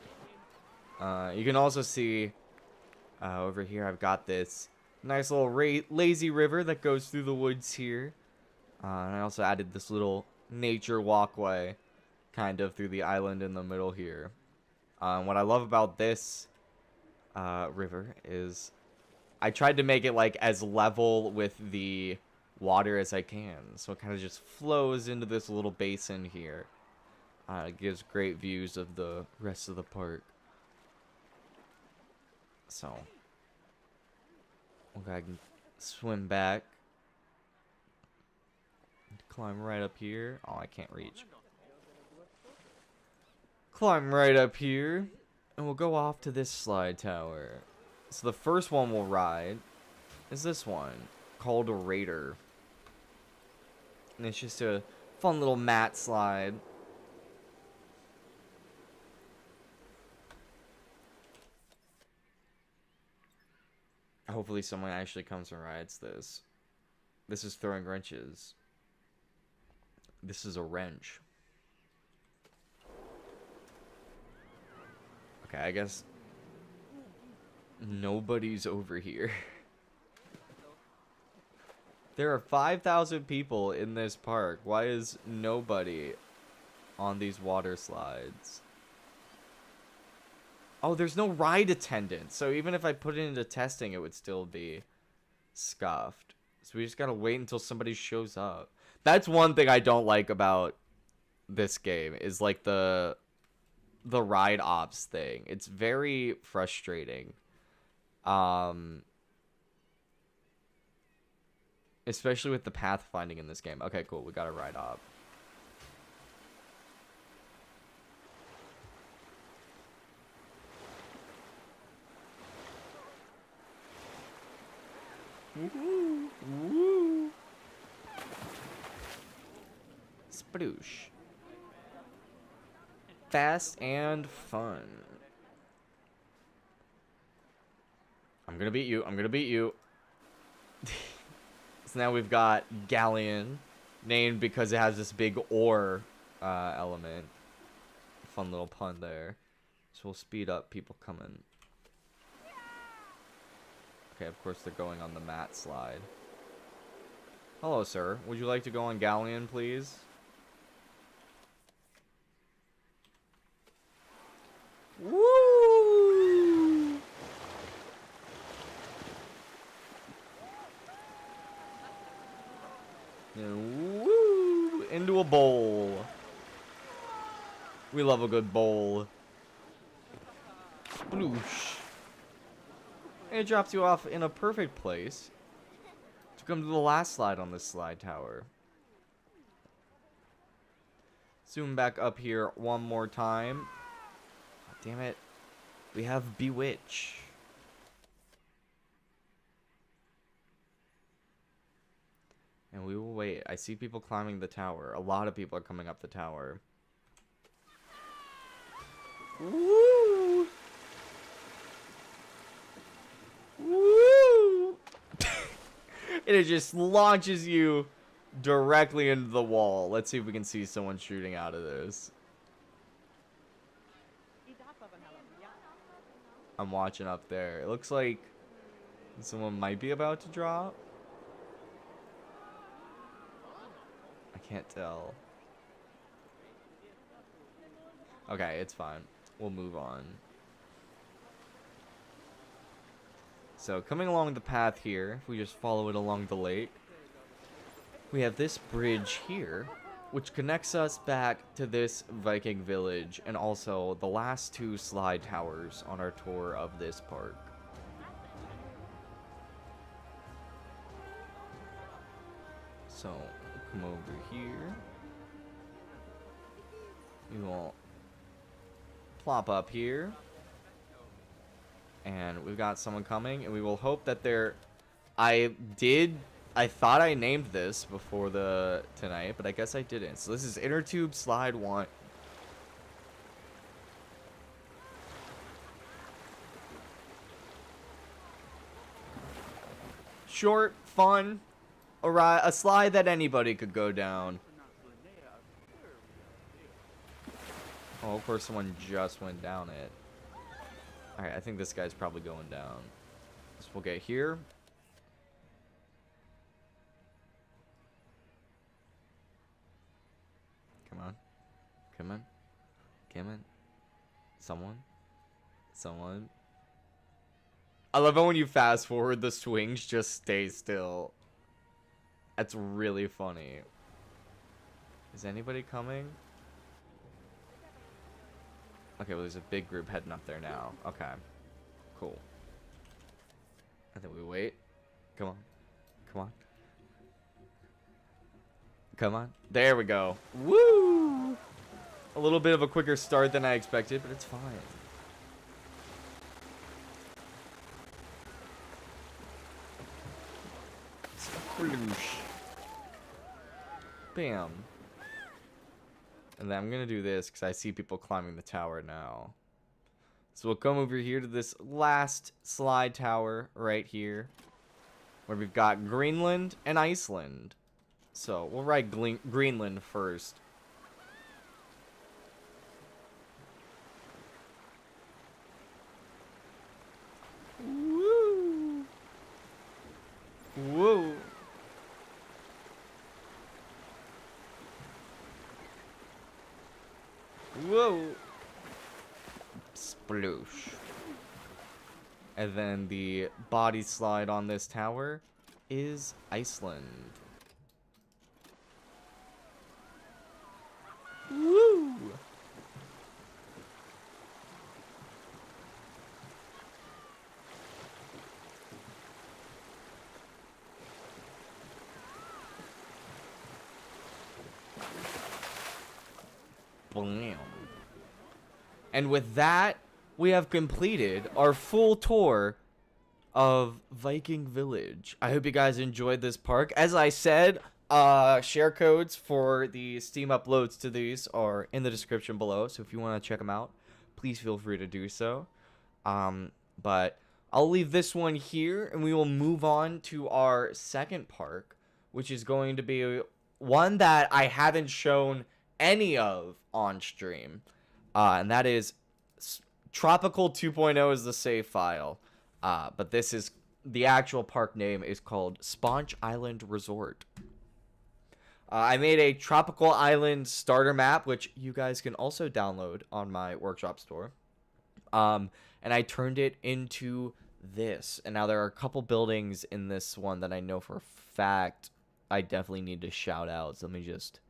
You can also see over here I've got this nice little lazy river that goes through the woods here. And I also added this little nature walkway kind of through the island in the middle here. What I love about this river is I tried to make it like as level with the water as I can. So it kind of just flows into this little basin here. It gives great views of the rest of the park. So okay, I can swim back. Climb right up here. Oh, I can't reach. Climb right up here. And we'll go off to this slide tower. So the first one we'll ride is this one, called a Raider. And it's just a fun little mat slide. Hopefully someone actually comes and rides this. This is throwing wrenches. This is a wrench. Okay, I guess nobody's over here. There are 5,000 people in this park. Why is nobody on these water slides? Oh, there's no ride attendant. So even if I put it into testing, it would still be scuffed. So we just gotta wait until somebody shows up. That's one thing I don't like about this game, is like the ride ops thing. It's very frustrating. Especially with the pathfinding in this game. Okay, cool. We got a ride op. Woo! Woo! Sploosh. Fast and fun. I'm gonna beat you. I'm gonna beat you. So now we've got Galleon, named because it has this big ore element. Fun little pun there. So we'll speed up people coming. Okay, of course they're going on the mat slide. Hello, sir. Would you like to go on Galleon, please? Woo! And woo! Into a bowl. We love a good bowl. Sploosh. And it drops you off in a perfect place to come to the last slide on this slide tower. Zoom back up here one more time. Oh, damn it. We have Bewitch. And we will wait. I see people climbing the tower. A lot of people are coming up the tower. Woo! Woo! And it just launches you directly into the wall. Let's see if we can see someone shooting out of this. I'm watching up there. It looks like someone might be about to drop. I can't tell. Okay, it's fine. We'll move on. So coming along the path here, if we just follow it along the lake, we have this bridge here, which connects us back to this Viking village and also the last two slide towers on our tour of this park. So, come over here. We will plop up here. And we've got someone coming, and we will hope that they're... I thought I named this before tonight, but I guess I didn't. So this is Inner Tube Slide 1. Short, fun, a slide that anybody could go down. Oh, of course someone just went down it. Alright, I think this guy's probably going down. So we'll get here. Come on. Come on. Come on. Someone. I love how when you fast forward, the swings just stay still. That's really funny. Is anybody coming? Okay, well, there's a big group heading up there now. Okay. Cool. I think we wait. Come on. Come on. Come on. There we go. Woo! A little bit of a quicker start than I expected, but it's fine. Sploosh. Bam. And then I'm gonna do this because I see people climbing the tower now. So we'll come over here to this last slide tower right here, where we've got Greenland and Iceland. So we'll ride Greenland first. Woo! Woo! Whoa! Sploosh. And then the body slide on this tower is Iceland. Woo! Blam. And with that, we have completed our full tour of Viking Village. I hope you guys enjoyed this park. As I said, share codes for the Steam uploads to these are in the description below. So if you want to check them out, please feel free to do so. But I'll leave this one here, and we will move on to our second park, which is going to be one that I haven't shown any of on stream. And that is Tropical 2.0 is the save file. But this is the actual park name is called Sponge Island Resort. I made a tropical island starter map, which you guys can also download on my workshop store. And I turned it into this. And now there are a couple buildings in this one that I know for a fact I definitely need to shout out. So let me just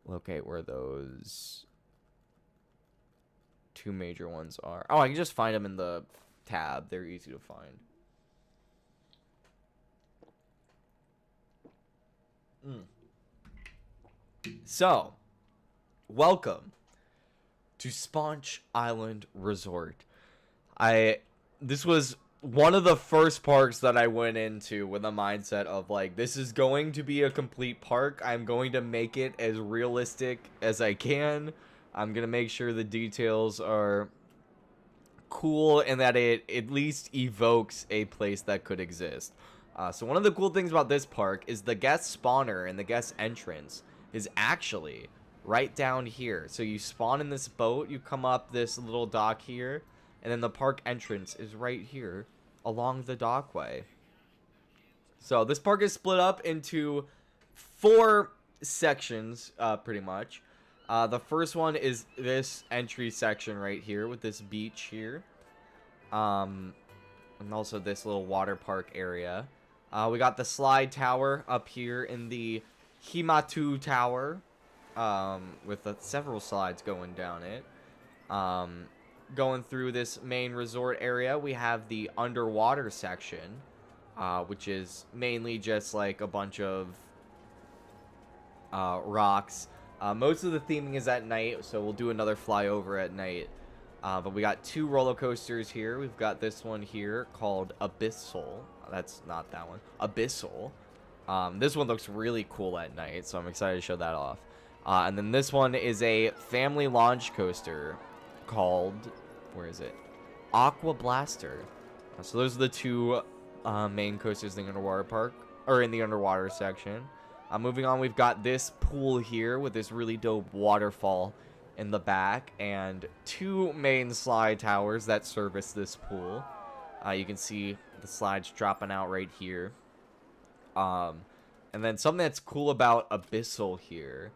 locate where those two major ones are. Oh, I can just find them in the tab. They're easy to find. So, welcome to Sponge Island Resort. This was one of the first parks that I went into with a mindset of like, this is going to be a complete park. I'm going to make it as realistic as I can. I'm going to make sure the details are cool and that it at least evokes a place that could exist. So one of the cool things about this park is the guest spawner and the guest entrance is actually right down here. So you spawn in this boat, you come up this little dock here, and then the park entrance is right here along the dockway. So this park is split up into 4 sections, pretty much. The first one is this entry section right here with this beach here. And also this little water park area. We got the slide tower up here in the Himatu Tower, with several slides going down it. Going through this main resort area, we have the underwater section, which is mainly just like a bunch of rocks. Most of the theming is at night, so we'll do another flyover at night. But we got 2 roller coasters here. We've got this one here called Abyssal. That's not that one. Abyssal. This one looks really cool at night, so I'm excited to show that off. And then this one is a family launch coaster called, where is it? Aqua Blaster. So those are the 2 main coasters in the underwater park, or in the underwater section. Moving on, we've got this pool here with this really dope waterfall in the back and 2 main slide towers that service this pool. You can see the slides dropping out right here. And then something that's cool about Abyssal here,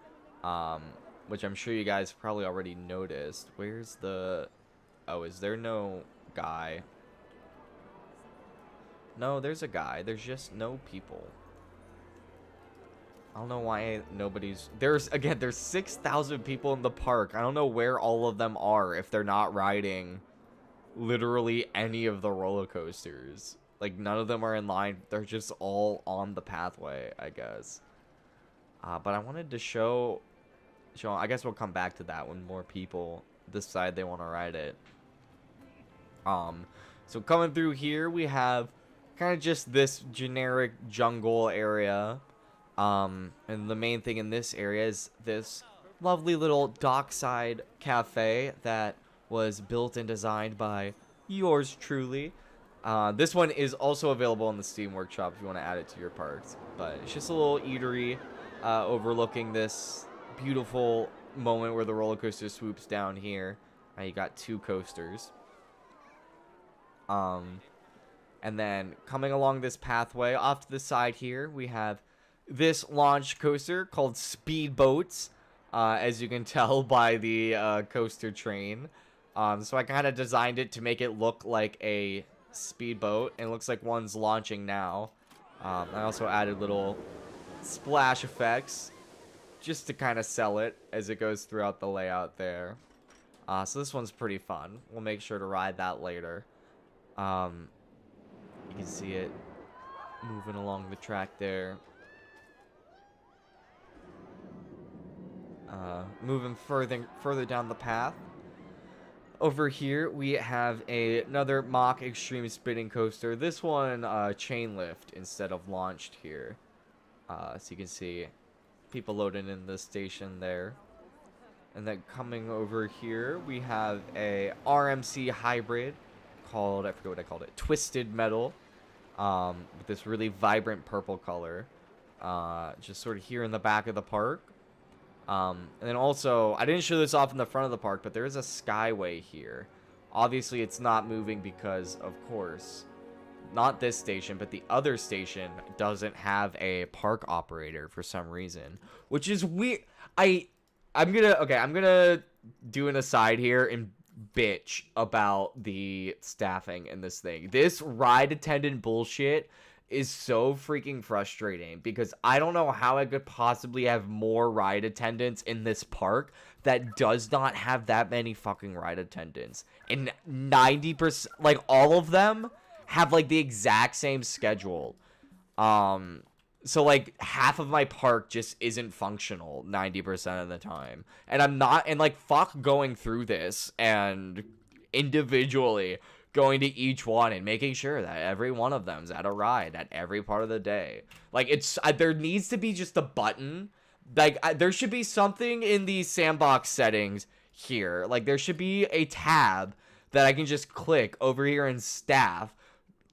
which I'm sure you guys probably already noticed. Where's the... Oh, is there no guy? No, there's a guy. There's just no people. I don't know why nobody's... There's 6,000 people in the park. I don't know where all of them are if they're not riding literally any of the roller coasters. Like, none of them are in line. They're just all on the pathway, I guess. But I wanted to show... I guess we'll come back to that when more people decide they want to ride it. So coming through here, we have kind of just this generic jungle area. And the main thing in this area is this lovely little dockside cafe that was built and designed by yours truly. This one is also available in the Steam Workshop if you want to add it to your parks. But it's just a little eatery overlooking this beautiful moment where the roller coaster swoops down here. You got 2 coasters. And then coming along this pathway off to the side here, we have this launch coaster called Speedboats, as you can tell by the coaster train. So I kind of designed it to make it look like a speedboat, and it looks like one's launching now. I also added little splash effects just to kind of sell it as it goes throughout the layout there. So this one's pretty fun. We'll make sure to ride that later. You can see it moving along the track there. Moving further down the path. Over here, we have another mock extreme spinning coaster. This one, chain lift instead of launched here. So you can see people loading in the station there. And then coming over here, we have a RMC hybrid called, I forget what I called it, Twisted Metal. With this really vibrant purple color. Just sort of here in the back of the park. And then also, I didn't show this off in the front of the park, but there is a skyway here. Obviously, it's not moving because, of course, not this station, but the other station doesn't have a park operator for some reason, which is weird. I'm gonna do an aside here and bitch about the staffing in this thing. This ride attendant bullshit is so freaking frustrating because I don't know how I could possibly have more ride attendants in this park that does not have that many fucking ride attendants. And 90%, like all of them have like the exact same schedule. So like half of my park just isn't functional 90% of the time. And I'm not, and like fuck going through this and individually going to each one and making sure that every one of them's at a ride at every part of the day. Like it's, there needs to be just a button. Like there should be something in the sandbox settings here. Like there should be a tab that I can just click over here in staff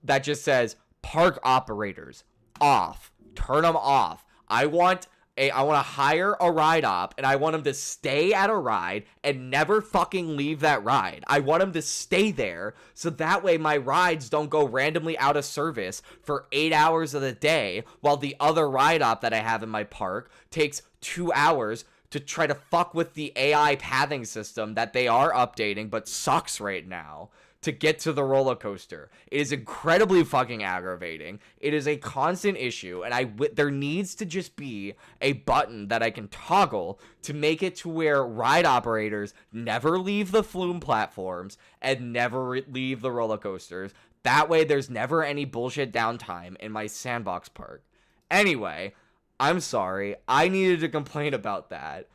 that just says park operators off. Turn them off. I want to hire a ride op and I want them to stay at a ride and never fucking leave that ride. I want them to stay there so that way my rides don't go randomly out of service for 8 hours of the day while the other ride op that I have in my park takes 2 hours to try to fuck with the AI pathing system that they are updating but sucks right now to get to the roller coaster. It is incredibly fucking aggravating. It is a constant issue, and there needs to just be a button that I can toggle to make it to where ride operators never leave the flume platforms and never leave the roller coasters. That way, there's never any bullshit downtime in my sandbox park. Anyway, I'm sorry. I needed to complain about that.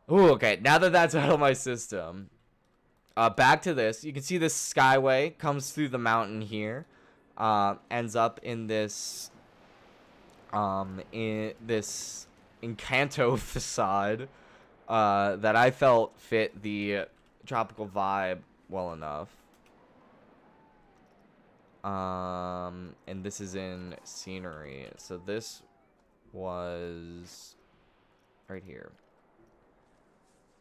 Ooh, okay. Now that that's out of my system. Back to this. You can see this skyway comes through the mountain here. Ends up in this Encanto facade that I felt fit the tropical vibe well enough. And this is in scenery. So this was right here.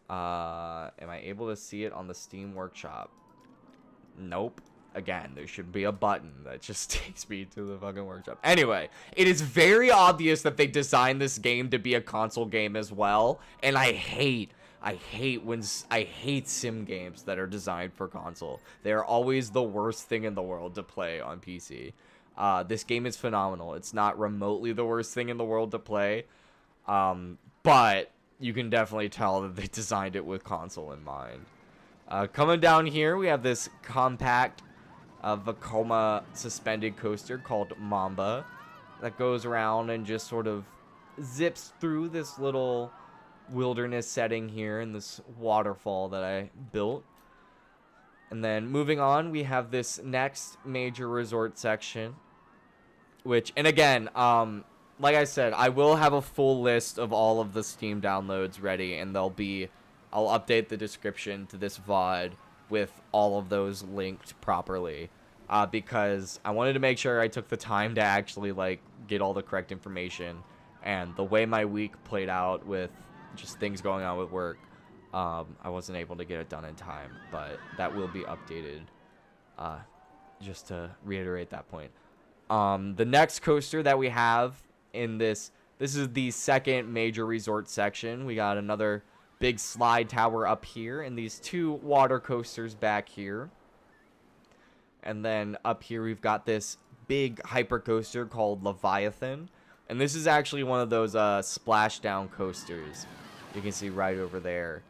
Am I able to see it on the Steam Workshop? Nope. Again, there should be a button that just takes me to the fucking workshop. Anyway, it is very obvious that they designed this game to be a console game as well, and I hate sim games that are designed for console. They are always the worst thing in the world to play on PC. This game is phenomenal. It's not remotely the worst thing in the world to play, but you can definitely tell that they designed it with console in mind. Coming down here, we have this compact Vekoma suspended coaster called Mamba that goes around and just sort of zips through this little wilderness setting here in this waterfall that I built. And then moving on, we have this next major resort section, which, and again, like I said, I will have a full list of all of the Steam downloads ready, and they'll be I'll update the description to this VOD with all of those linked properly. Because I wanted to make sure I took the time to actually, like, get all the correct information. And the way my week played out with just things going on with work, I wasn't able to get it done in time. But that will be updated, just to reiterate that point. The next coaster that we have in this is the second major resort section. We got another big slide tower up here, and these 2 water coasters back here. And then up here we've got this big hyper coaster called Leviathan, and this is actually one of those splashdown coasters you can see right over there,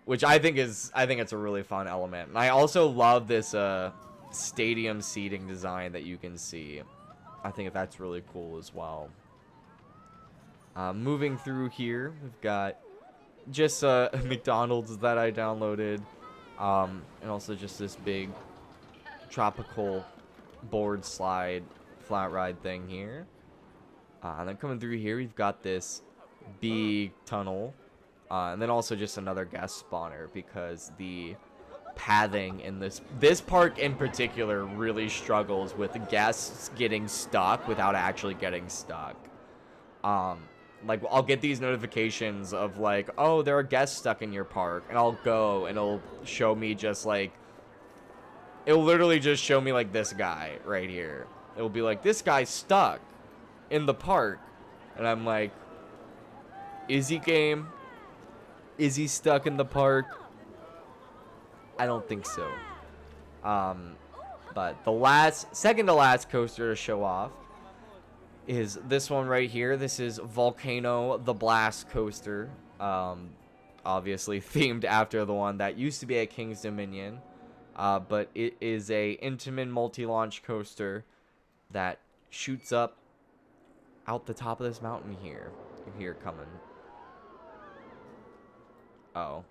which I think it's a really fun element. And I also love this stadium seating design that you can see. I think that's really cool as well. Moving through here, we've got just McDonald's that I downloaded, and also just this big tropical board slide flat ride thing here. And then coming through here, we've got this big tunnel, and then also just another guest spawner, because the pathing in this park in particular really struggles with the guests getting stuck without actually getting stuck. Like, I'll get these notifications of, like, oh, there are guests stuck in your park, and I'll go, and it'll show me just, like, it'll literally just show me, like, this guy right here. It'll be like, this guy's stuck in the park, and I'm like, is he game? Is he stuck in the park? I don't think so. But the second to last coaster to show off is this one right here. This is Volcano the Blast coaster, obviously themed after the one that used to be at King's Dominion, but it is a Intamin multi-launch coaster that shoots up out the top of this mountain here. You hear it coming. Oh,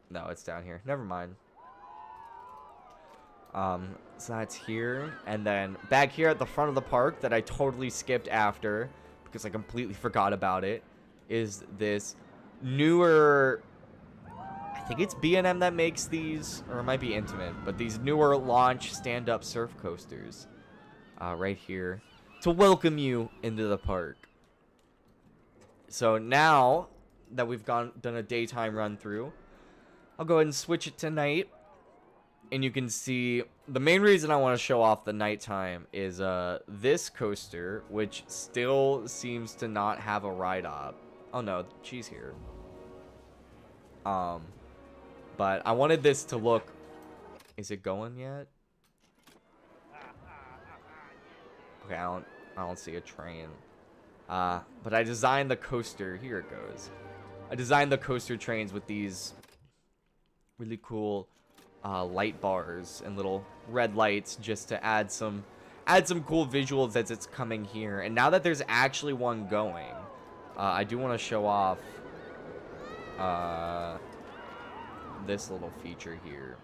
no, it's down here. Never mind. So that's here, and then back here at the front of the park that I totally skipped after because I completely forgot about it, is this newer, I think it's B&M that makes these, or it might be Intimate, but these newer launch stand-up surf coasters right here to welcome you into the park. So now that we've done a daytime run through, I'll go ahead and switch it to night. And you can see the main reason I want to show off the nighttime is this coaster, which still seems to not have a ride op. Oh no, she's here. But I wanted this to look. Is it going yet? Okay, I don't see a train. But I designed the coaster. Here it goes. I designed the coaster trains with these really cool light bars and little red lights just to add some cool visuals as it's coming here. And now that there's actually one going, I do want to show off this little feature here,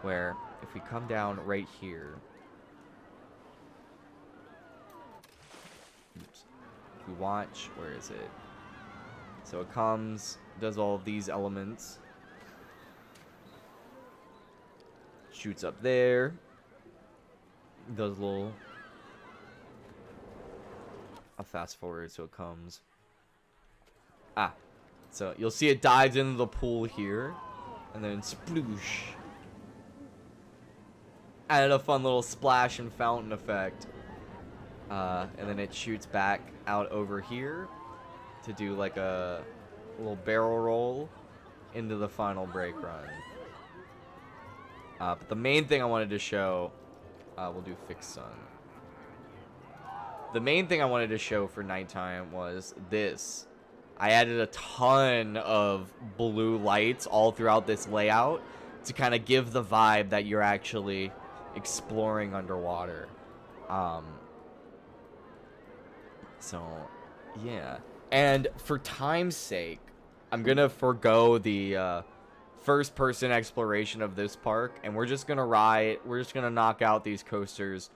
where if we come down right here, oops, if we watch, where is it? So it comes, does all of these elements, shoots up there, does a little, I'll fast forward so it comes, so you'll see it dives into the pool here, and then sploosh, added a fun little splash and fountain effect, and then it shoots back out over here to do like a little barrel roll into the final brake run. But the main thing I wanted to show, we'll do fixed sun. The main thing I wanted to show for nighttime was this. I added a ton of blue lights all throughout this layout to kind of give the vibe that you're actually exploring underwater. So, yeah. And for time's sake, I'm going to forego the first-person exploration of this park, and we're just gonna knock out these coasters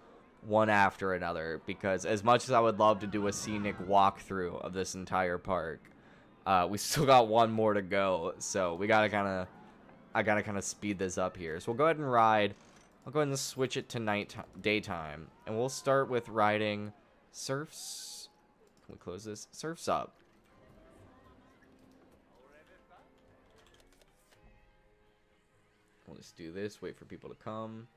one after another, because as much as I would love to do a scenic walkthrough of this entire park, We still got one more to go, so we gotta kind of, I gotta kind of speed this up here. So we'll go ahead and ride. I'll go ahead and switch it to daytime, and we'll start with riding Surfs. Can we close this? Surfs Up. We'll just do this. Wait for people to come.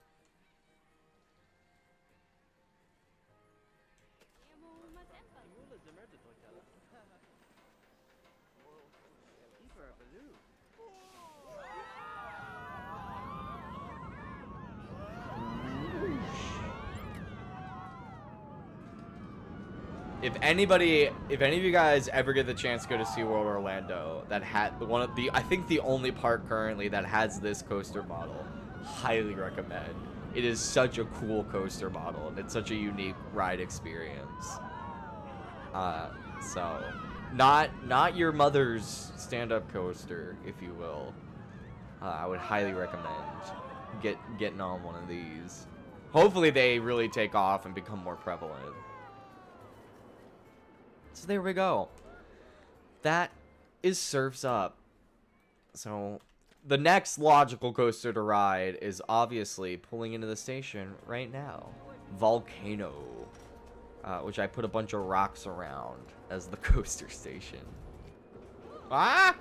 If any of you guys ever get the chance to go to SeaWorld Orlando, that had I think the only park currently that has this coaster model, highly recommend. It is such a cool coaster model, and it's such a unique ride experience. So, not your mother's stand-up coaster, if you will. I would highly recommend getting on one of these. Hopefully, they really take off and become more prevalent. So there we go. That is Surfs Up. So the next logical coaster to ride is obviously pulling into the station right now. Volcano. Which I put a bunch of rocks around as the coaster station. Ah!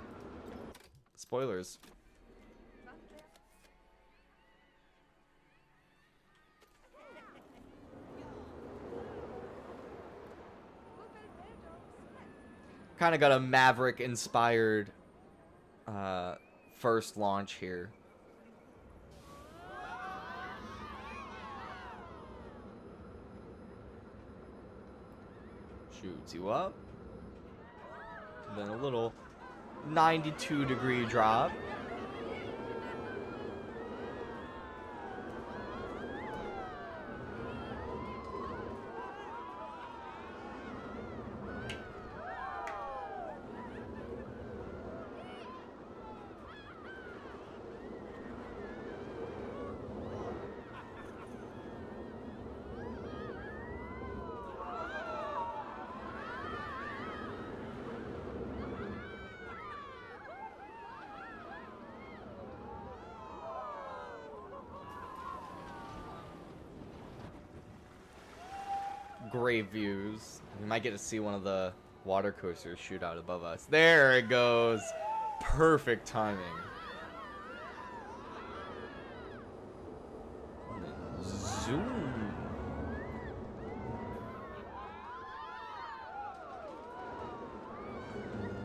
Spoilers. Kind of got a Maverick-inspired first launch here. Shoots you up. And then a little 92-degree drop. Great views. We might get to see one of the water coasters shoot out above us. There it goes. Perfect timing. And then zoom.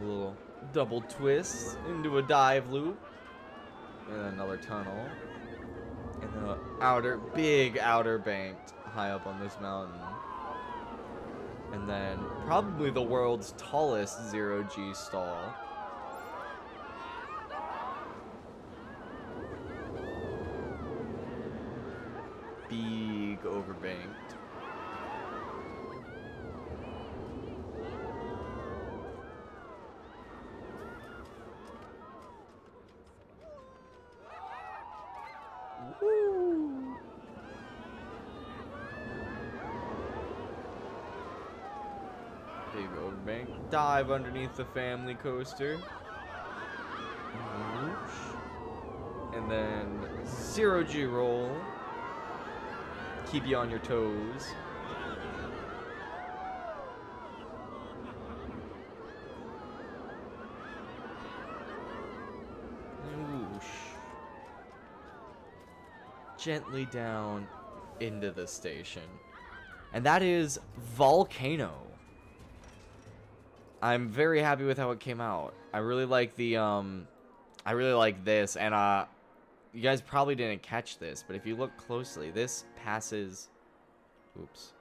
A little double twist into a dive loop. And another tunnel. And then an big outer bank high up on this mountain. And then probably the world's tallest zero-G stall. Big overbanked. Woo! Big overbank. Dive underneath the family coaster. And then zero-G roll. Keep you on your toes. And whoosh. Gently down into the station. And that is Volcano. I'm very happy with how it came out. I really like the, I really like this, and, you guys probably didn't catch this, but if you look closely, this passes, oops.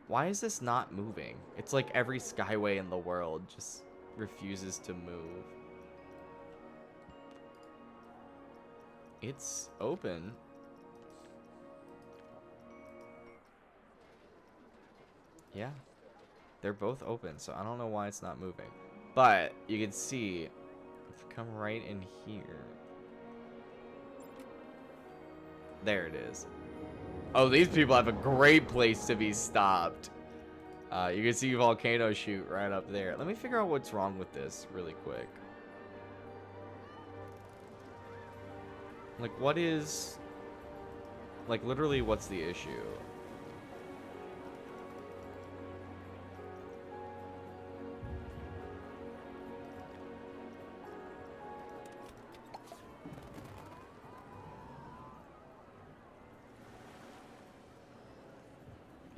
Why is this not moving? It's like every skyway in the world just refuses to move. It's open. Yeah. They're both open, so I don't know why it's not moving. But you can see, if you come right in here. There it is. Oh, these people have a great place to be stopped. You can see volcano shoot right up there. Let me figure out what's wrong with this really quick. Like, what is... Like, literally, what's the issue?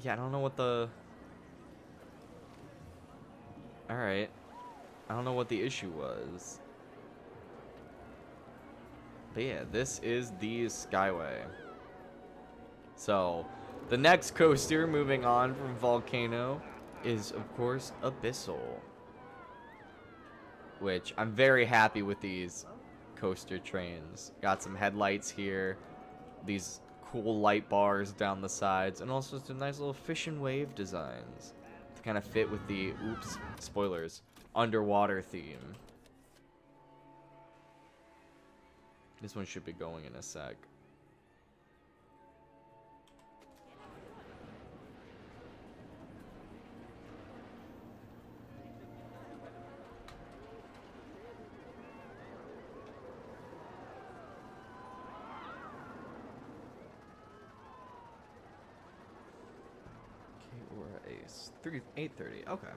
Yeah, I don't know what the... Alright. I don't know what the issue was. But yeah, this is the Skyway. So, the next coaster, moving on from Volcano, is, of course, Abyssal. Which, I'm very happy with these coaster trains. Got some headlights here. These cool light bars down the sides. And also some nice little fish and wave designs. To kind of fit with the, oops, spoilers, underwater theme. This one should be going in a sec. Ace. 8:30. Okay.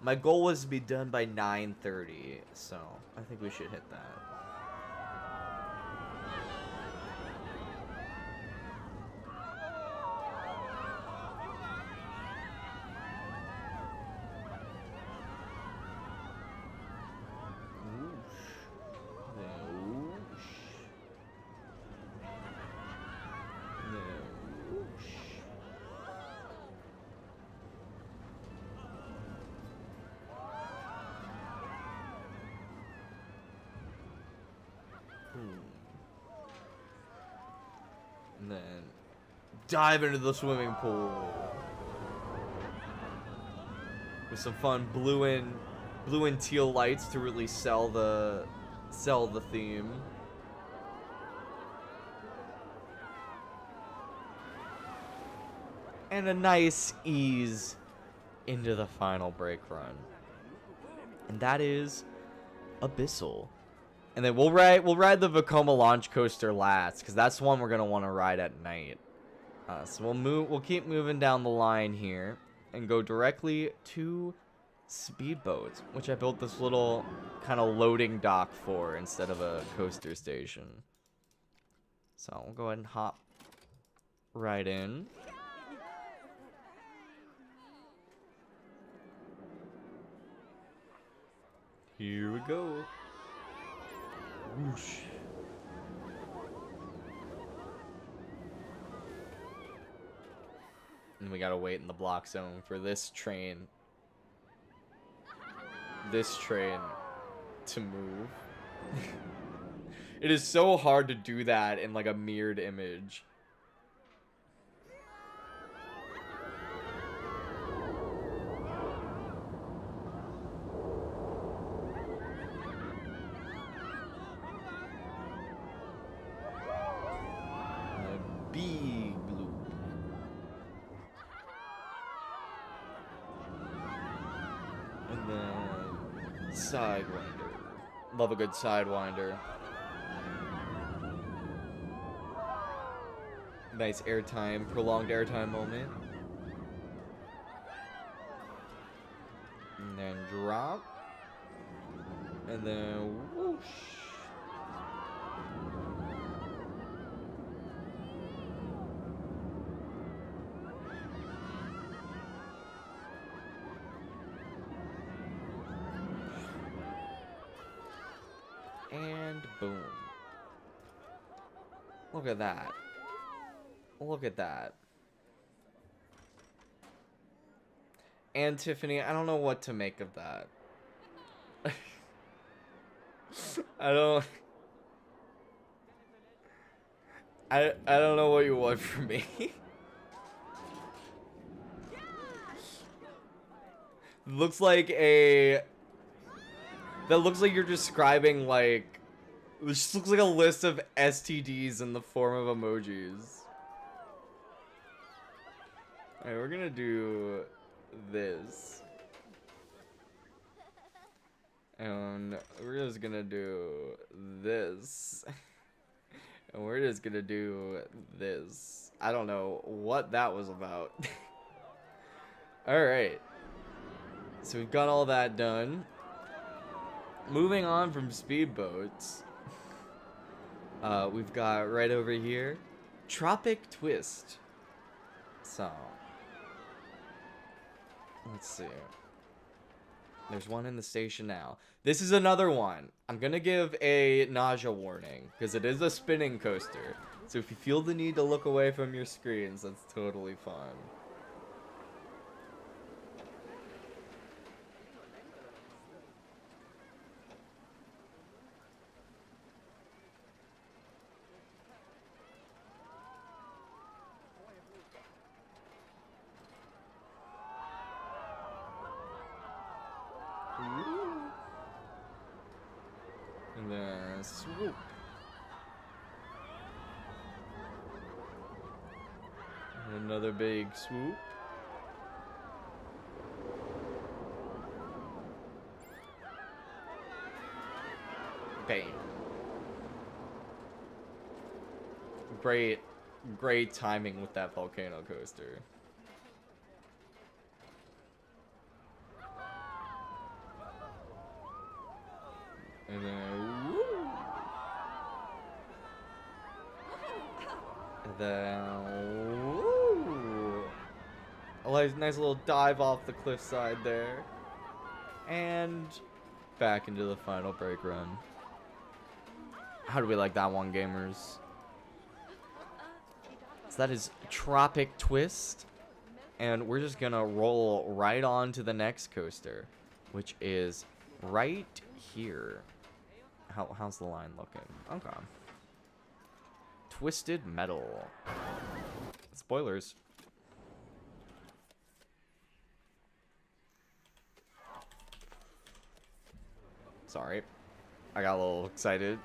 My goal was to be done by 9:30, so I think we should hit that. And then dive into the swimming pool with some fun blue and teal lights to really sell the theme. And a nice ease into the final brake run. And that is Abyssal. And then we'll ride the Vekoma launch coaster last, because that's the one we're gonna want to ride at night. So we'll keep moving down the line here and go directly to Speedboat, which I built this little kind of loading dock for instead of a coaster station. So we'll go ahead and hop right in. Here we go. Whoosh. And we gotta wait in the block zone for this train to move. It is so hard to do that in like a mirrored image. Big loop. And then Sidewinder. Love a good Sidewinder. Nice airtime, prolonged airtime moment. And then drop. And then whoosh. And boom. Look at that. Look at that. And Tiffany, I don't know what to make of that. I don't know what you want from me. Looks like a... That looks like you're describing, like... It just looks like a list of STDs in the form of emojis. Alright, we're gonna do this. And we're just gonna do this. And we're just gonna do this. I don't know what that was about. Alright. So we've got all that done. Moving on from speedboats. We've got right over here Tropic Twist. So let's see. There's one in the station now. This is another one. I'm gonna give a nausea warning because it is a spinning coaster. So if you feel the need to look away from your screens, that's totally fine. And then swoop. And another big swoop. Bang. Great timing with that volcano coaster. And then, woo! And then, woo! A nice little dive off the cliffside there. And back into the final break run. How do we like that one, gamers? So that is Tropic Twist. And we're just gonna roll right on to the next coaster, which is right here. How's the line looking? Okay. Twisted Metal. Spoilers. Sorry. I got a little excited.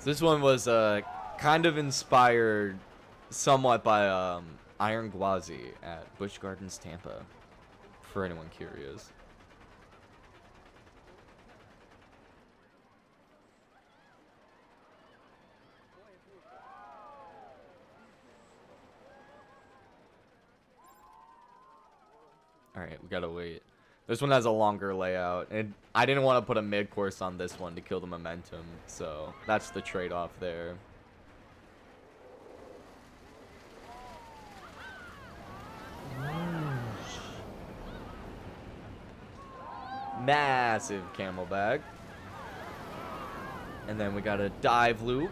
This one was kind of inspired somewhat by Iron Gwazi at Busch Gardens, Tampa, for anyone curious. Alright, we gotta wait. This one has a longer layout, and I didn't want to put a mid-course on this one to kill the momentum, so that's the trade-off there. Massive camelback. And then we got a dive loop.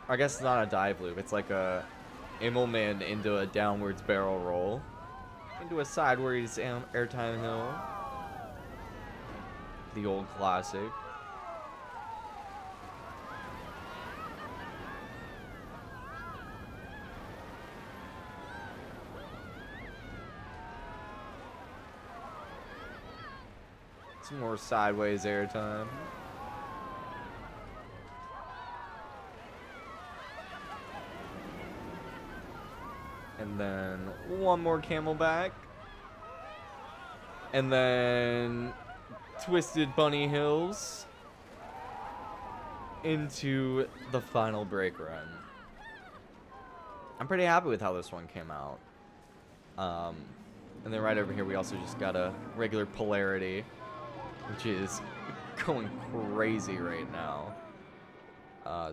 I guess it's not a dive loop, it's like a Immelman into a downwards barrel roll. Into a sideways airtime hill. The old classic. Some more sideways airtime. And then one more camelback. And then Twisted Bunny Hills into the final break run. I'm pretty happy with how this one came out. And then right over here we also just got a regular polarity, which is going crazy right now.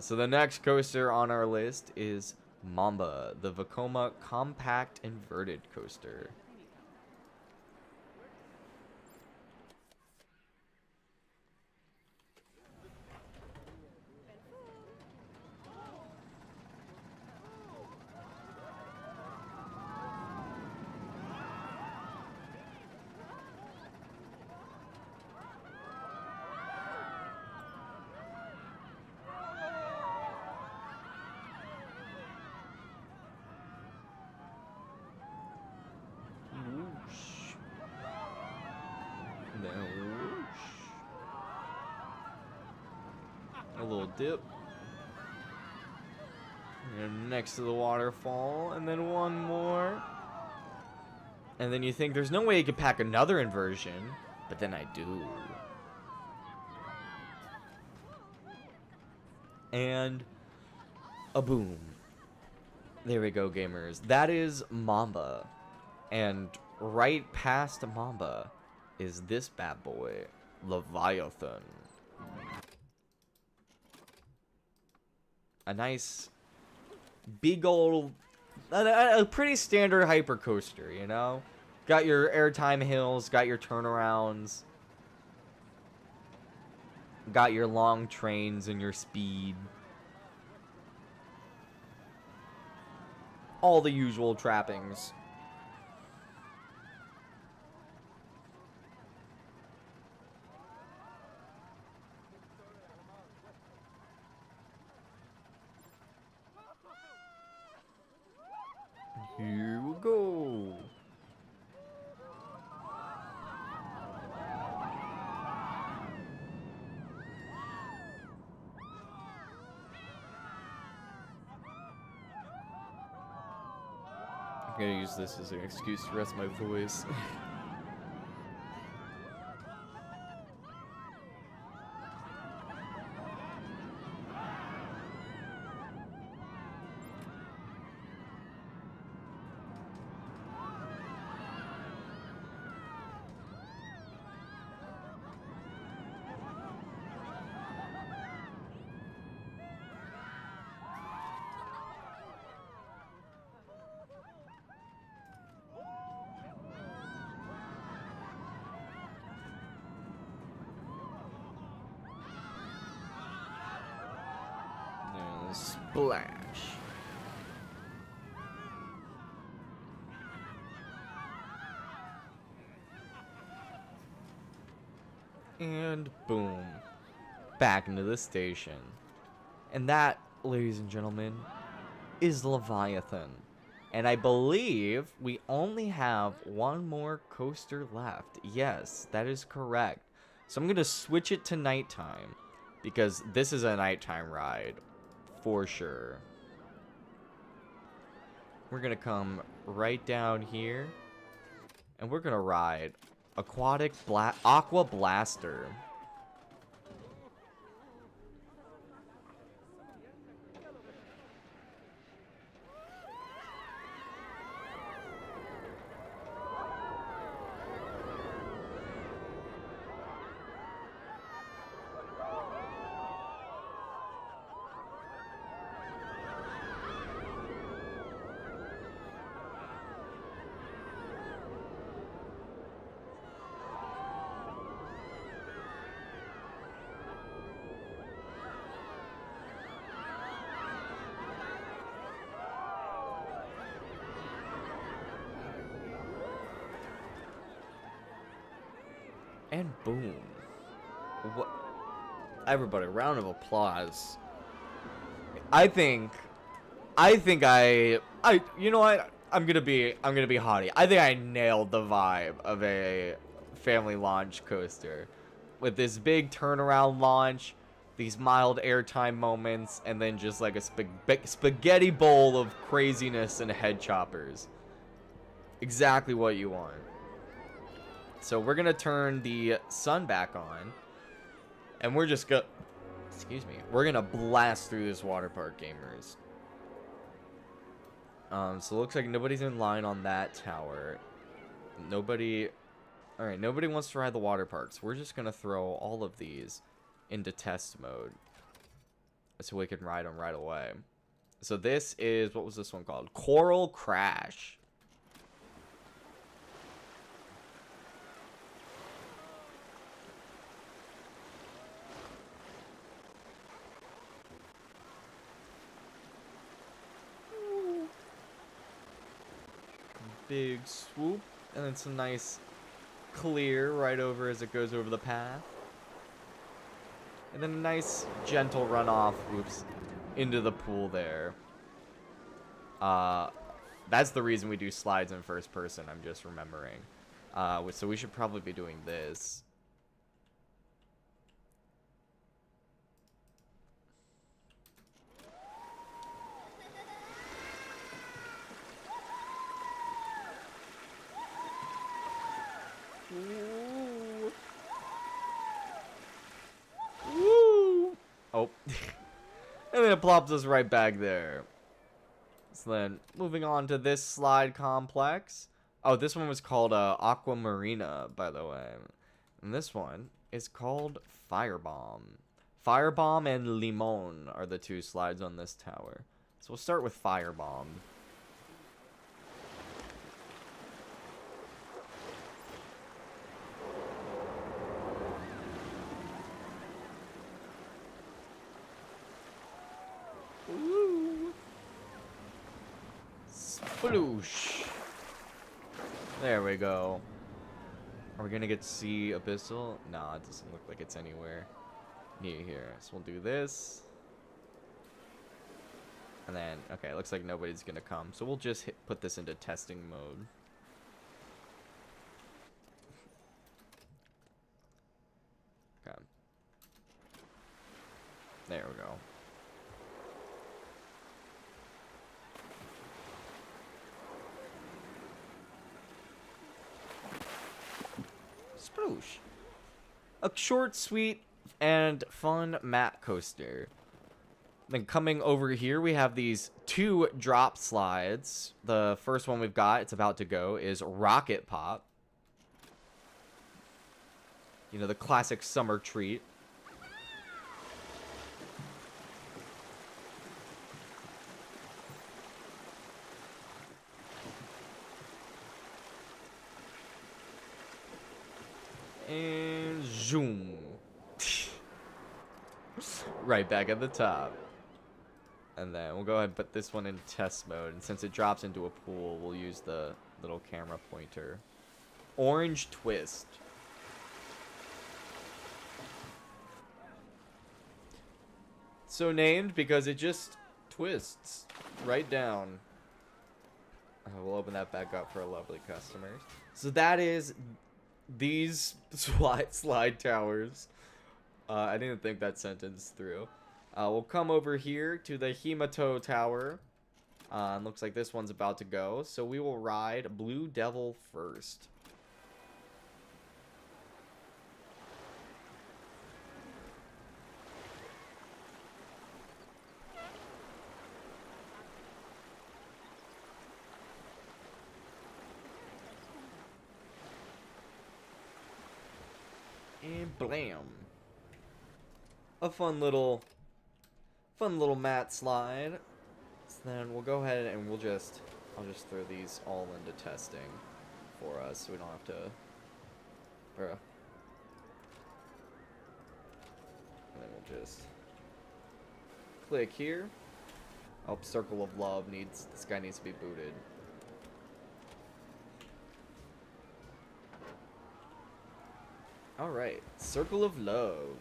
So the next coaster on our list is Mamba, the Vekoma Compact Inverted Coaster. little dip. And next to the waterfall, and then one more. And then you think there's no way you could pack another inversion, but then I do. And a boom. There we go, gamers. That is Mamba. And right past Mamba is this bad boy, Leviathan. A nice, big old, a pretty standard hypercoaster, you know? Got your airtime hills, got your turnarounds, got your long trains and your speed. All the usual trappings. Here we go. I'm gonna use this as an excuse to rest my voice. Splash. And boom. Back into the station. And that, ladies and gentlemen, is Leviathan. And I believe we only have one more coaster left. Yes, that is correct. So I'm going to switch it to nighttime, because this is a nighttime ride. For sure. We're gonna come right down here, and we're gonna ride Aqua Blaster. And boom. What? Everybody, round of applause. I think you know what? I'm gonna be haughty. I think I nailed the vibe of a family launch coaster. With this big turnaround launch, these mild airtime moments, and then just like a spaghetti bowl of craziness and head choppers. Exactly what you want. So we're gonna turn the sun back on, and we're just we're gonna blast through this water park, gamers. So it looks like nobody's in line on that tower. Nobody wants to ride the water parks. We're just gonna throw all of these into test mode, so we can ride them right away. So this is, what was this one called? Coral Crash. Big swoop, and then some nice clear right over as it goes over the path, and then a nice gentle runoff, into the pool there. That's the reason we do slides in first person, I'm just remembering. So we should probably be doing this. it plops us right back there. So then, moving on to this slide complex. Oh, this one was called Aqua Marina, by the way. And this one is called Firebomb. Firebomb and Limon are the two slides on this tower. So we'll start with Firebomb. Ooh. Sploosh. There we go. Are we gonna get to see Abyssal? Nah, it doesn't look like it's anywhere near here. So we'll do this. And then, okay, it looks like nobody's gonna come. So we'll just put this into testing mode. Okay. There we go. Sploosh. A short, sweet, and fun mat coaster. Then coming over here, we have these two drop slides. The first one we've got, it's about to go, is Rocket Pop. You know, the classic summer treat. And zoom. Right back at the top. And then we'll go ahead and put this one in test mode. And since it drops into a pool, we'll use the little camera pointer. Orange Twist. So named because it just twists right down. We'll open that back up for our lovely customers. So that is these slide towers. I didn't think that sentence through. We'll come over here to the Himato Tower. Looks like this one's about to go. So we will ride Blue Devil first. And blam. A fun little mat slide. So then we'll go ahead and I'll just throw these all into testing for us so we don't have to and then we'll just click here. Oh, Circle of Love this guy needs to be booted. Alright, Circle of Love.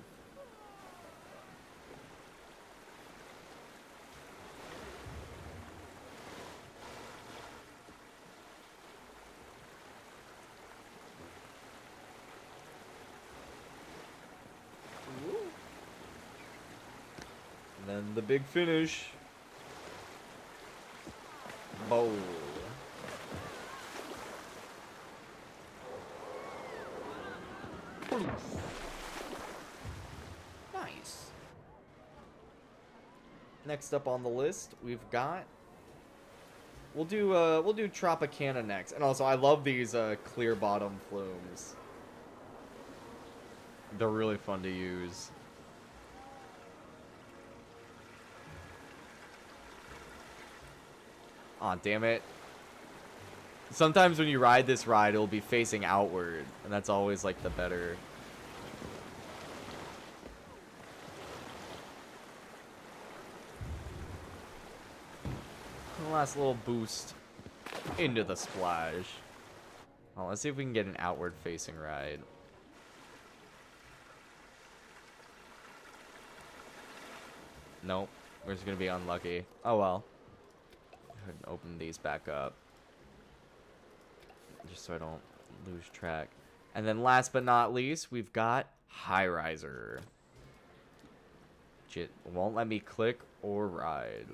And then the big finish. Bowl. Nice. Next up on the list, we've got. We'll do Tropicana next, and also I love these clear bottom flumes. They're really fun to use. Aw, damn it. Sometimes when you ride this ride, it'll be facing outward, and that's always like the better. Last little boost into the splash. Oh, let's see if we can get an outward facing ride. Nope, we're just gonna be unlucky. Oh well. Go ahead and open these back up, just so I don't lose track. And then last but not least, we've got High Riser. It won't let me click or ride.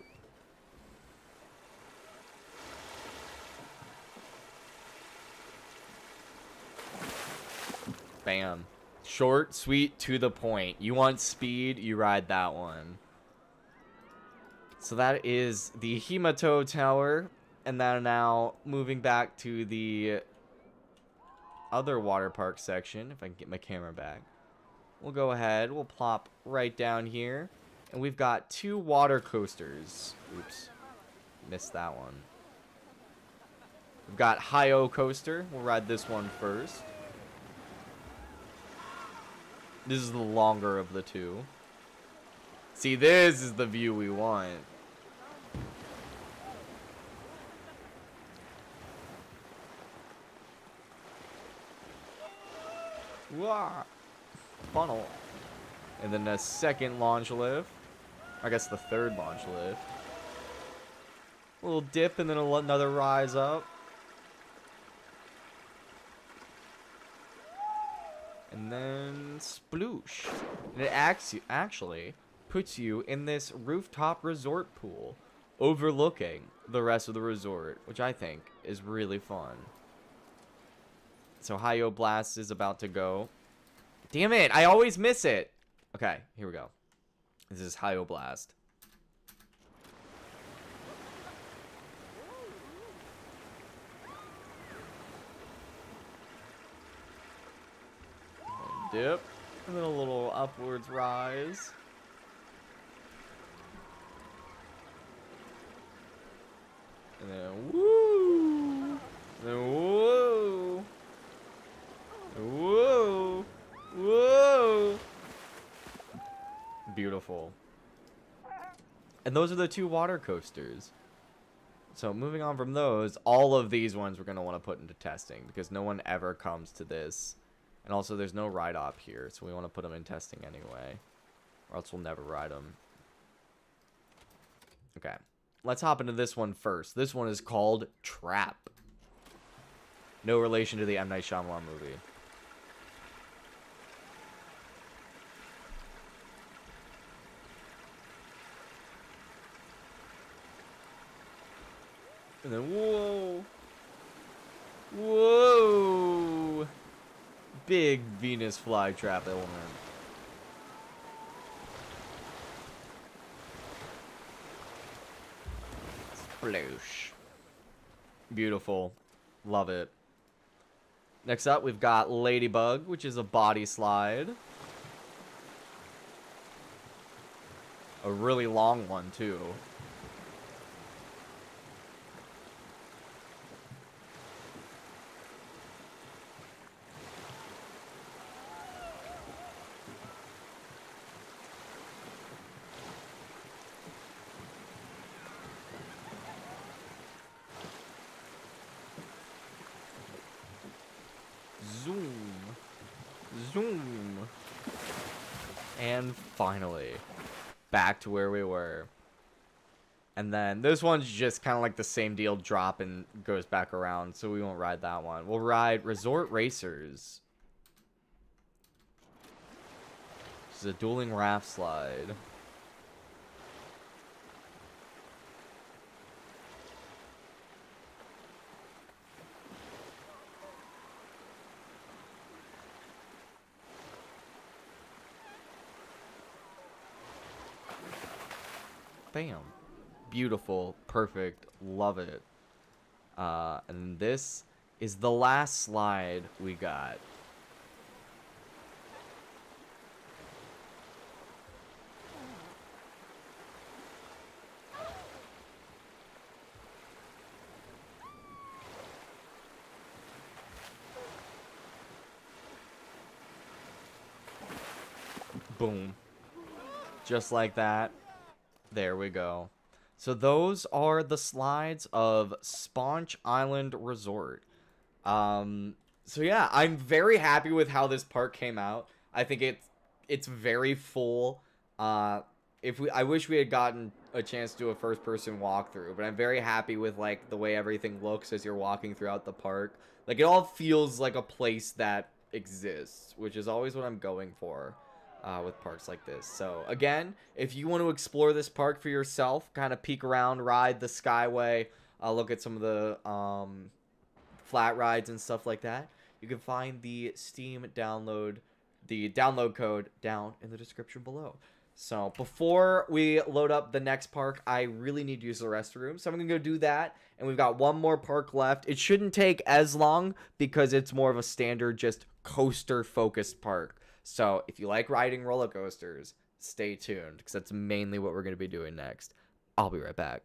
Bam. Short, sweet, to the point. You want speed, you ride that one. So that is the Himato Tower. And then now moving back to the other water park section, if I can get my camera back. We'll go ahead, we'll plop right down here. And we've got 2 water coasters. Oops, missed that one. We've got Hi-O Coaster. We'll ride this one first. This is the longer of the 2. See, this is the view we want. Wah! Funnel. And then a second launch lift. I guess the third launch lift. A little dip and then another rise up. And then sploosh. And it actually puts you in this rooftop resort pool overlooking the rest of the resort, which I think is really fun. So Hi-O Blast is about to go. Damn it, I always miss it. Okay, here we go. This is Hi-O Blast. And dip. And then a little upwards rise. And then woo! And then whoa! Whoa! Whoa! Beautiful. And those are the 2 water coasters. So moving on from those, all of these ones we're going to want to put into testing because no one ever comes to this. And also there's no ride op here, so we want to put them in testing anyway. Or else we'll never ride them. Okay. Let's hop into this one first. This one is called Trap. No relation to the M. Night Shyamalan movie. And then, whoa. Whoa. Big Venus flytrap element. Sploosh. Beautiful. Love it. Next up, we've got Ladybug, which is a body slide. A really long one, too. Zoom. Zoom. And finally, back to where we were. And then this one's just kind of like the same deal, drop and goes back around, so we won't ride that one. We'll ride Resort Racers. This is a dueling raft slide. Bam. Beautiful. Perfect. Love it. And this is the last slide we got. Boom. Just like that. There we go. So those are the slides of Sponge Island Resort. So yeah, I'm very happy with how this park came out. I think it's very full. I wish we had gotten a chance to do a first-person walkthrough, but I'm very happy with like the way everything looks as you're walking throughout the park. Like it all feels like a place that exists, which is always what I'm going for. With parks like this. So again, if you want to explore this park for yourself, kind of peek around, ride the Skyway, look at some of the flat rides and stuff like that, you can find the Steam download, the download code down in the description below. So before we load up the next park, I really need to use the restroom. So I'm going to go do that. And we've got one more park left. It shouldn't take as long because it's more of a standard, just coaster focused park. So if you like riding roller coasters, stay tuned because that's mainly what we're going to be doing next. I'll be right back.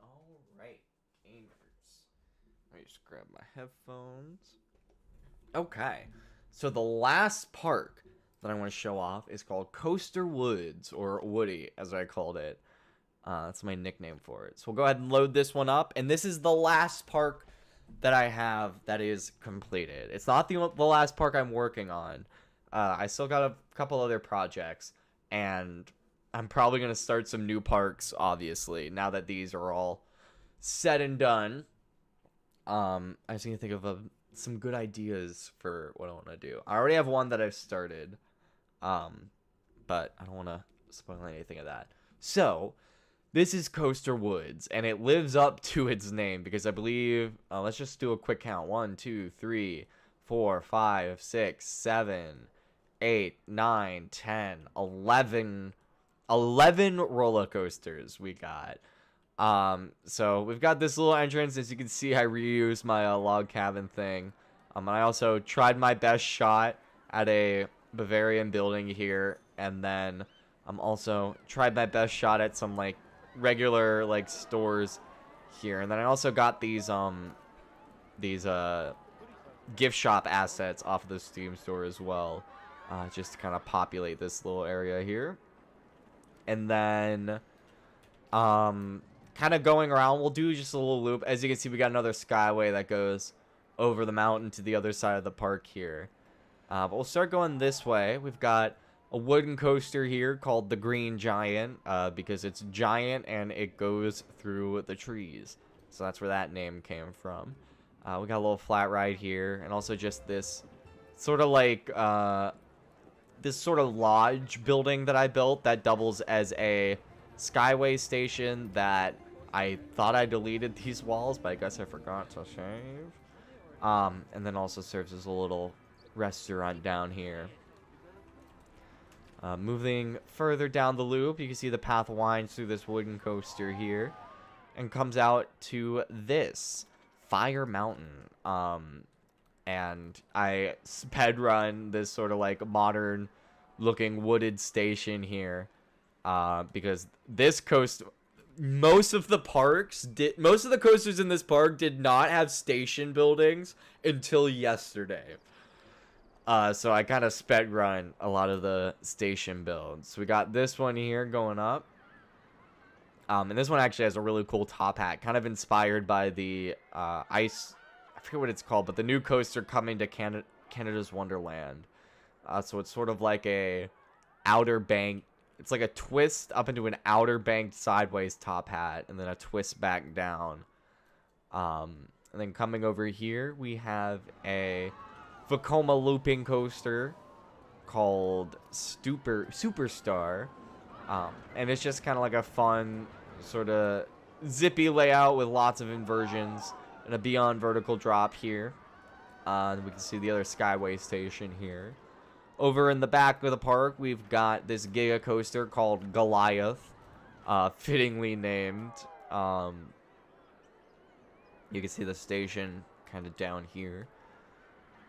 All right, gamers. Let me just grab my headphones. Okay, so the last park that I want to show off is called Coaster Woods, or Woody, as I called it. That's my nickname for it. So we'll go ahead and load this one up, and this is the last park that I have that is completed. It's not the last park I'm working on. I still got a couple other projects, and I'm probably going to start some new parks, obviously, now that these are all said and done. I just need to think of some good ideas for what I want to do. I already have one that I've started, but I don't want to spoil anything of that. So, this is Coaster Woods, and it lives up to its name because I believe, let's just do a quick count. 1, 2, 3, 4, 5, 6, 7, 8, 9, 10, 11 roller coasters we got. So we've got this little entrance. As you can see, I reused my log cabin thing. And I also tried my best shot at a Bavarian building here, and then also tried my best shot at some like regular like stores here, and then I also got these gift shop assets off of the Steam store as well, just to kind of populate this little area here. And then kind of going around, we'll do just a little loop. As you can see, we got another skyway that goes over the mountain to the other side of the park here. But we'll start going this way. We've got a wooden coaster here called the Green Giant, because it's giant and it goes through the trees. So that's where that name came from. We got a little flat ride here, and also just this sort of like this sort of lodge building that I built that doubles as a skyway station that I thought I deleted these walls, but I guess I forgot to save. And then also serves as a little restaurant down here. Moving further down the loop, you can see the path winds through this wooden coaster here and comes out to this Fire Mountain. And I sped run this sort of like modern looking wooded station here, because this coaster, most of the coasters in this park did not have station buildings until yesterday. So I kind of sped run a lot of the station builds. We got this one here going up. And this one actually has a really cool top hat, kind of inspired by the ice, I forget what it's called, but the new coaster coming to Canada's Wonderland. So it's sort of like a outer bank. It's like a twist up into an outer banked sideways top hat, and then a twist back down. And then coming over here, we have a Vekoma looping coaster called Superstar. And it's just kind of like a fun sort of zippy layout with lots of inversions and a beyond vertical drop here. We can see the other Skyway station here. Over in the back of the park, we've got this Giga Coaster called Goliath, fittingly named. You can see the station kind of down here.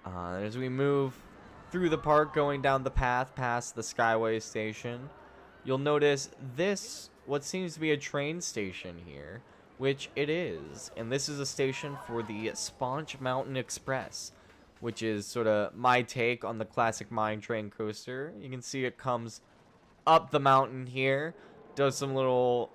As we move through the park, going down the path past the Skyway station, you'll notice this, what seems to be a train station here, which it is. And this is a station for the Sponge Mountain Express, which is sort of my take on the classic mine train coaster. You can see it comes up the mountain here, does some little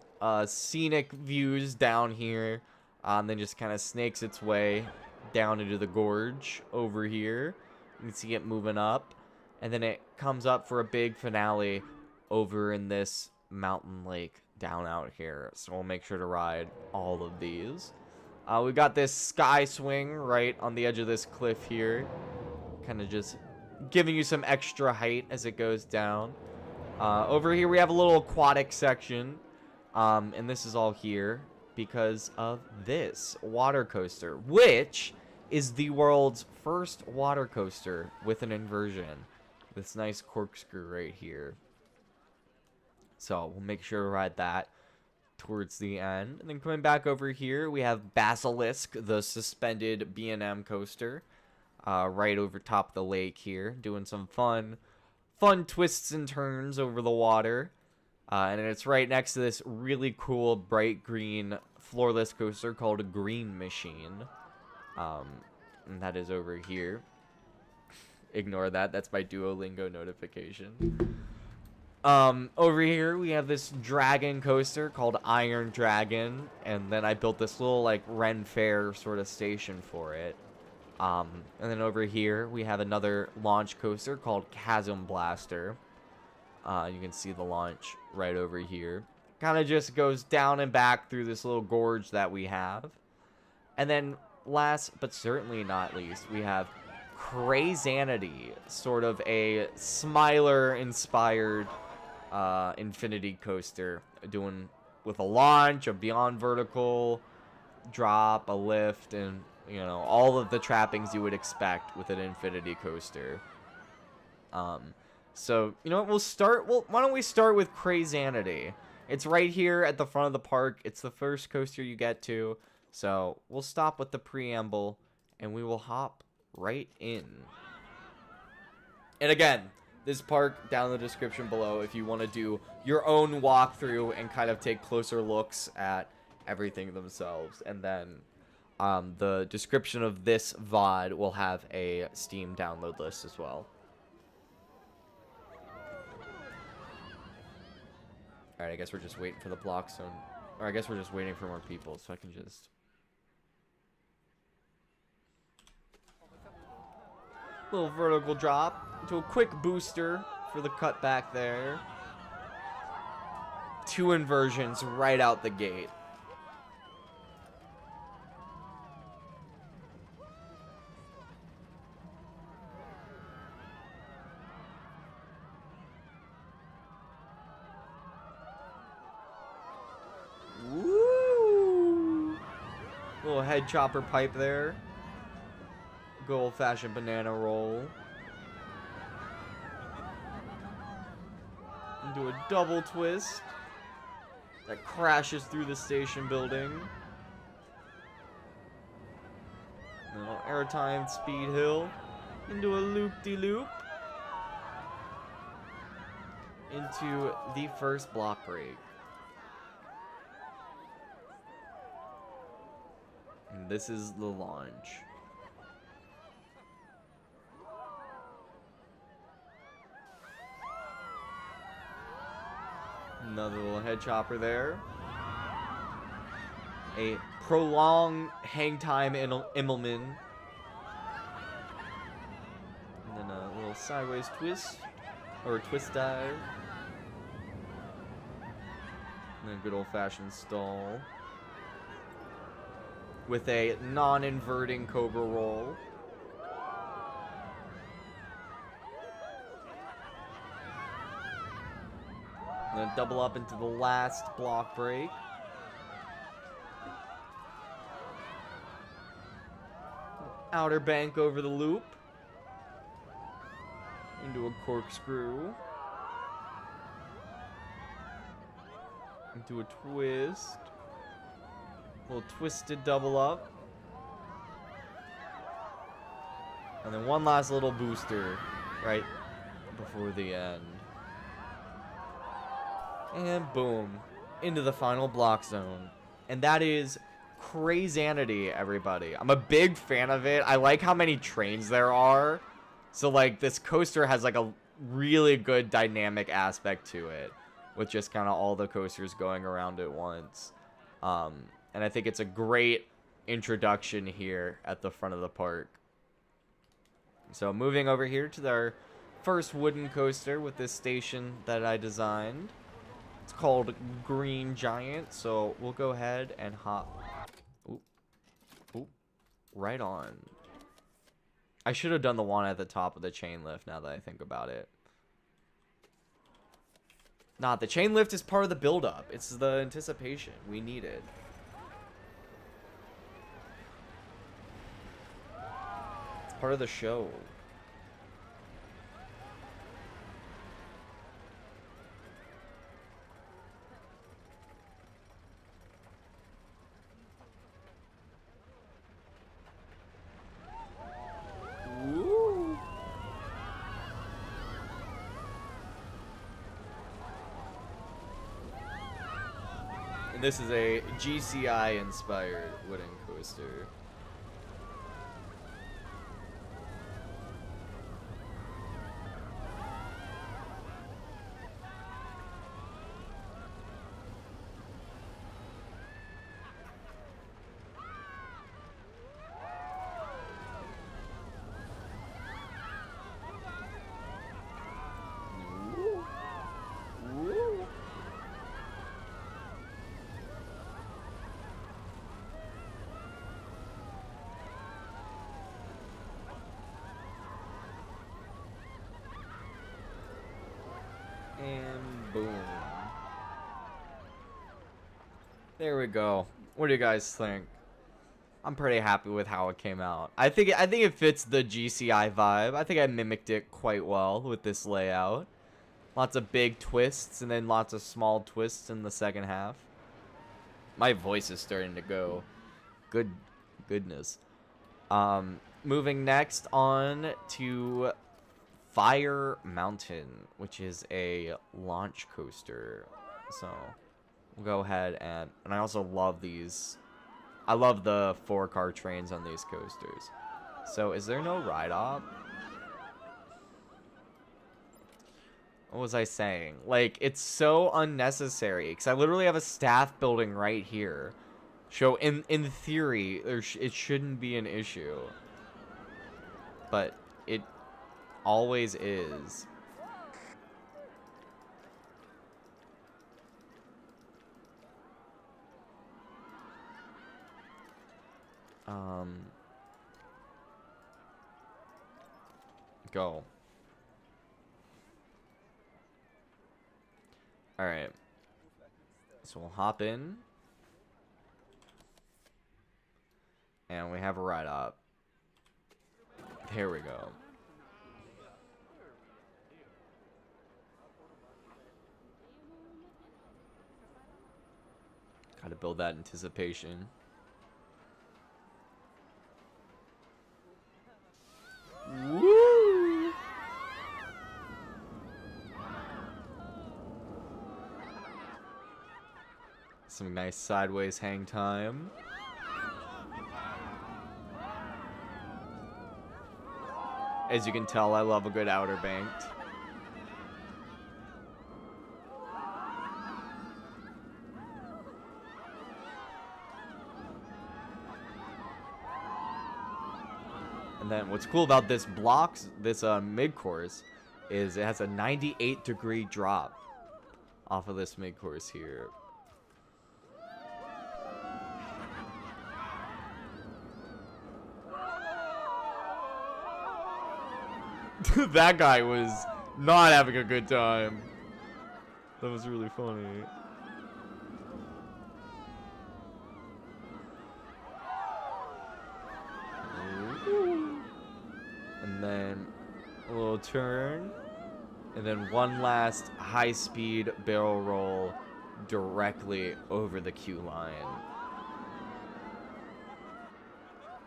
scenic views down here, then just kind of snakes its way down into the gorge over here. You can see it moving up, and then it comes up for a big finale over in this mountain lake down out here. So we'll make sure to ride all of these. We got this sky swing right on the edge of this cliff here, kind of just giving you some extra height as it goes down. Over here we have a little aquatic section, and this is all here because of this water coaster, which is the world's first water coaster with an inversion. This nice corkscrew right here. So we'll make sure to ride that towards the end. And then coming back over here, we have Basilisk, the suspended B&M coaster, right over top of the lake here, doing some fun twists and turns over the water. And it's right next to this really cool bright green floorless coaster called a Green Machine. And that is over here. Ignore that. That's my Duolingo notification. Over here we have this dragon coaster called Iron Dragon, and then I built this little like Ren Fair sort of station for it. And then over here we have another launch coaster called Chasm Blaster. You can see the launch right over here. Kind of just goes down and back through this little gorge that we have. And then last but certainly not least, we have Crazanity, sort of a Smiler inspired infinity coaster, doing with a launch, a beyond vertical drop, a lift, and you know, all of the trappings you would expect with an infinity coaster. So you know what, why don't we start with Crazanity? It's right here at the front of the park. It's the first coaster you get to, so we'll stop with the preamble and we will hop right in. And again, this park down in the description below if you want to do your own walkthrough and kind of take closer looks at everything themselves. And then the description of this VOD will have a Steam download list as well. Alright, I guess we're just waiting for the block zone. Or I guess we're just waiting for more people, so I can just... little vertical drop to a quick booster for the cutback there. 2 inversions right out the gate. Woo! Little head chopper pipe there. Good old-fashioned banana roll. Into a double twist that crashes through the station building. Little airtime speed hill into a loop-de-loop. Into the first block break. And this is the launch. Another little head chopper there. A prolonged hang time Immelman. And then a little sideways twist. Or twist dive. And then a good old fashioned stall. With a non-inverting cobra roll. And then double up into the last block break. Outer bank over the loop. Into a corkscrew. Into a twist. A little twisted double up. And then one last little booster right before the end. And boom. Into the final block zone. And that is crazanity, everybody. I'm a big fan of it. I like how many trains there are. So, like, this coaster has, like, a really good dynamic aspect to it. With just kind of all the coasters going around at once. And I think it's a great introduction here at the front of the park. So, moving over here to our first wooden coaster with this station that I designed. It's called Green Giant, so we'll go ahead and hop. Oop. Oop. Right on. I should have done the one at the top of the chain lift now that I think about it. Nah, the chain lift is part of the build-up. It's the anticipation. We need it. It's part of the show. Woo. And this is a GCI inspired wooden coaster. And boom. There we go. What do you guys think? I'm pretty happy with how it came out. I think it fits the GCI vibe. I think I mimicked it quite well with this layout. Lots of big twists and then lots of small twists in the second half. My voice is starting to go. Goodness. Moving next on to Fire Mountain, which is a launch coaster. So we'll go ahead and I also love these. I love the 4-car trains on these coasters. So is there no ride op? What was I saying? Like, it's so unnecessary because I literally have a staff building right here. So in theory, it shouldn't be an issue. But it always is. Go. Alright. So we'll hop in. And we have a ride up. There we go. Gotta build that anticipation. Woo! Some nice sideways hang time. As you can tell, I love a good outer banked. And then what's cool about this mid-course is it has a 98-degree drop off of this mid-course here. That guy was not having a good time. That was really funny. And then a little turn. And then one last high-speed barrel roll directly over the queue line.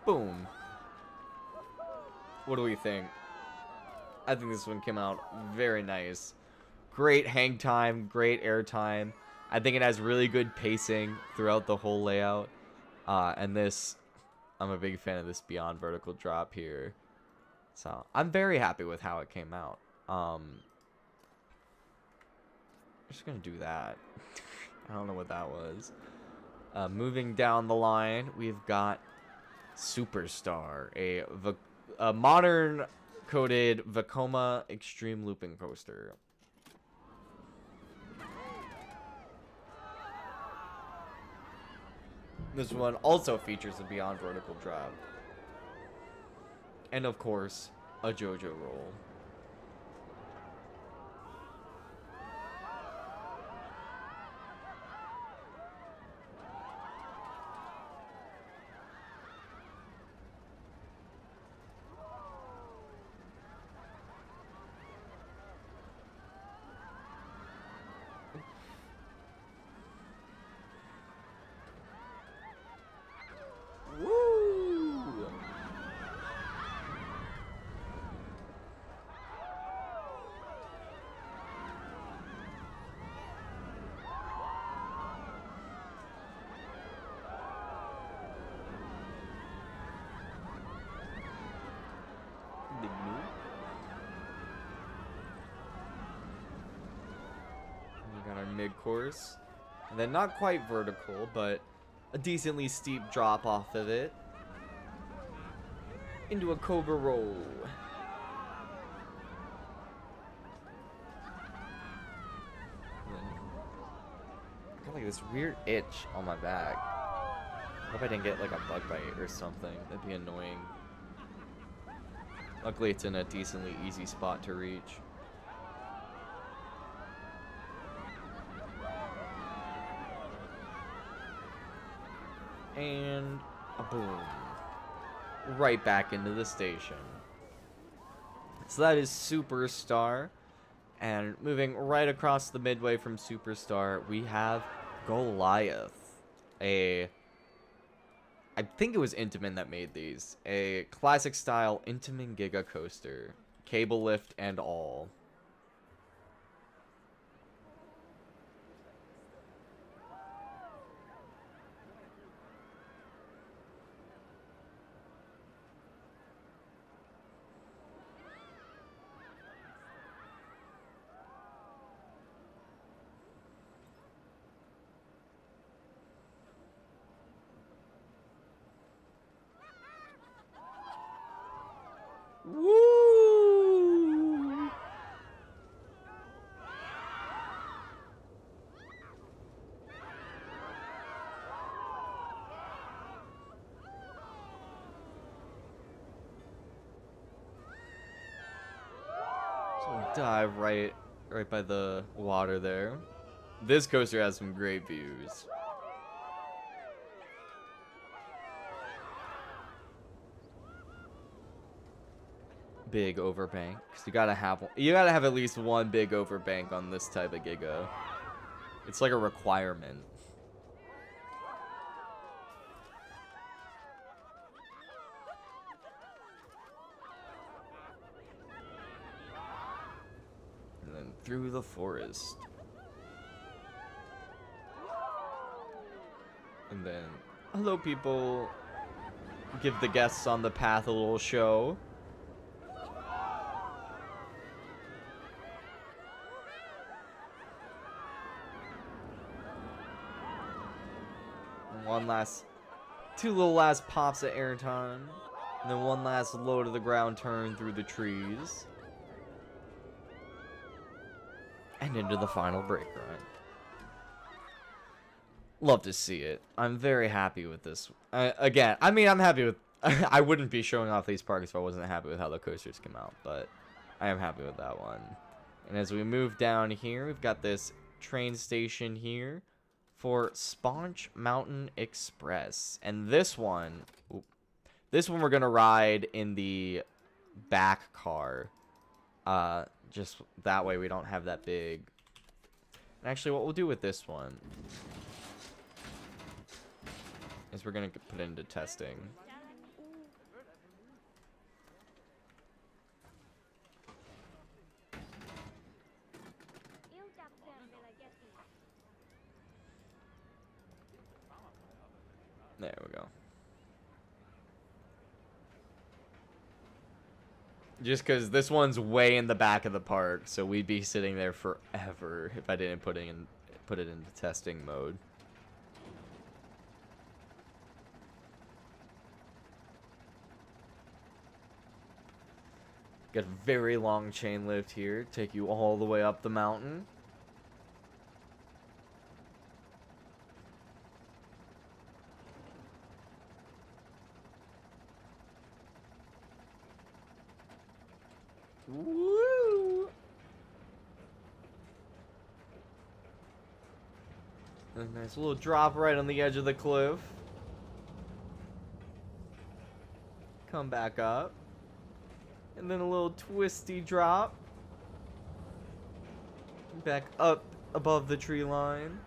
Boom. What do we think? I think this one came out very nice. Great hang time, great air time. I think it has really good pacing throughout the whole layout. And this, I'm a big fan of this beyond vertical drop here. So I'm very happy with how it came out. I'm just gonna do that. I don't know what that was. Moving down the line, we've got Superstar, a modern coated Vekoma extreme looping coaster. This one also features a beyond vertical drop. And of course, a JoJo roll. We got our mid-course. And then not quite vertical, but a decently steep drop off of it. Into a Cobra roll. I got like this weird itch on my back. Hope I didn't get like a bug bite or something. That'd be annoying. Luckily, it's in a decently easy spot to reach. And a boom. Right back into the station. So that is Superstar. And moving right across the midway from Superstar, we have Goliath. I think it was Intamin that made these. A classic style Intamin Giga Coaster. Cable lift and all. Woo! So we'll dive right by the water there. This coaster has some great views. Big overbank, because you gotta have at least one big overbank on this type of Giga. It's like a requirement. And then through the forest. And then, hello people. Give the guests on the path a little show. Two little last pops at airtime, and then one last low to the ground turn through the trees, and into the final break run. Love to see it. I'm very happy with this. Again, I mean, I'm happy with. I wouldn't be showing off these parks if I wasn't happy with how the coasters came out, but I am happy with that one. And as we move down here, we've got this train station here for Sponge Mountain Express. And this one, we're going to ride in the back car. Just that way we don't have that big. And actually, what we'll do with this one is we're going to put it into testing. There we go. Just because this one's way in the back of the park, so we'd be sitting there forever if I didn't put it into testing mode. Got a very long chain lift here, take you all the way up the mountain. Woo! A nice little drop right on the edge of the cliff. Come back up. And then a little twisty drop. Back up above the tree line.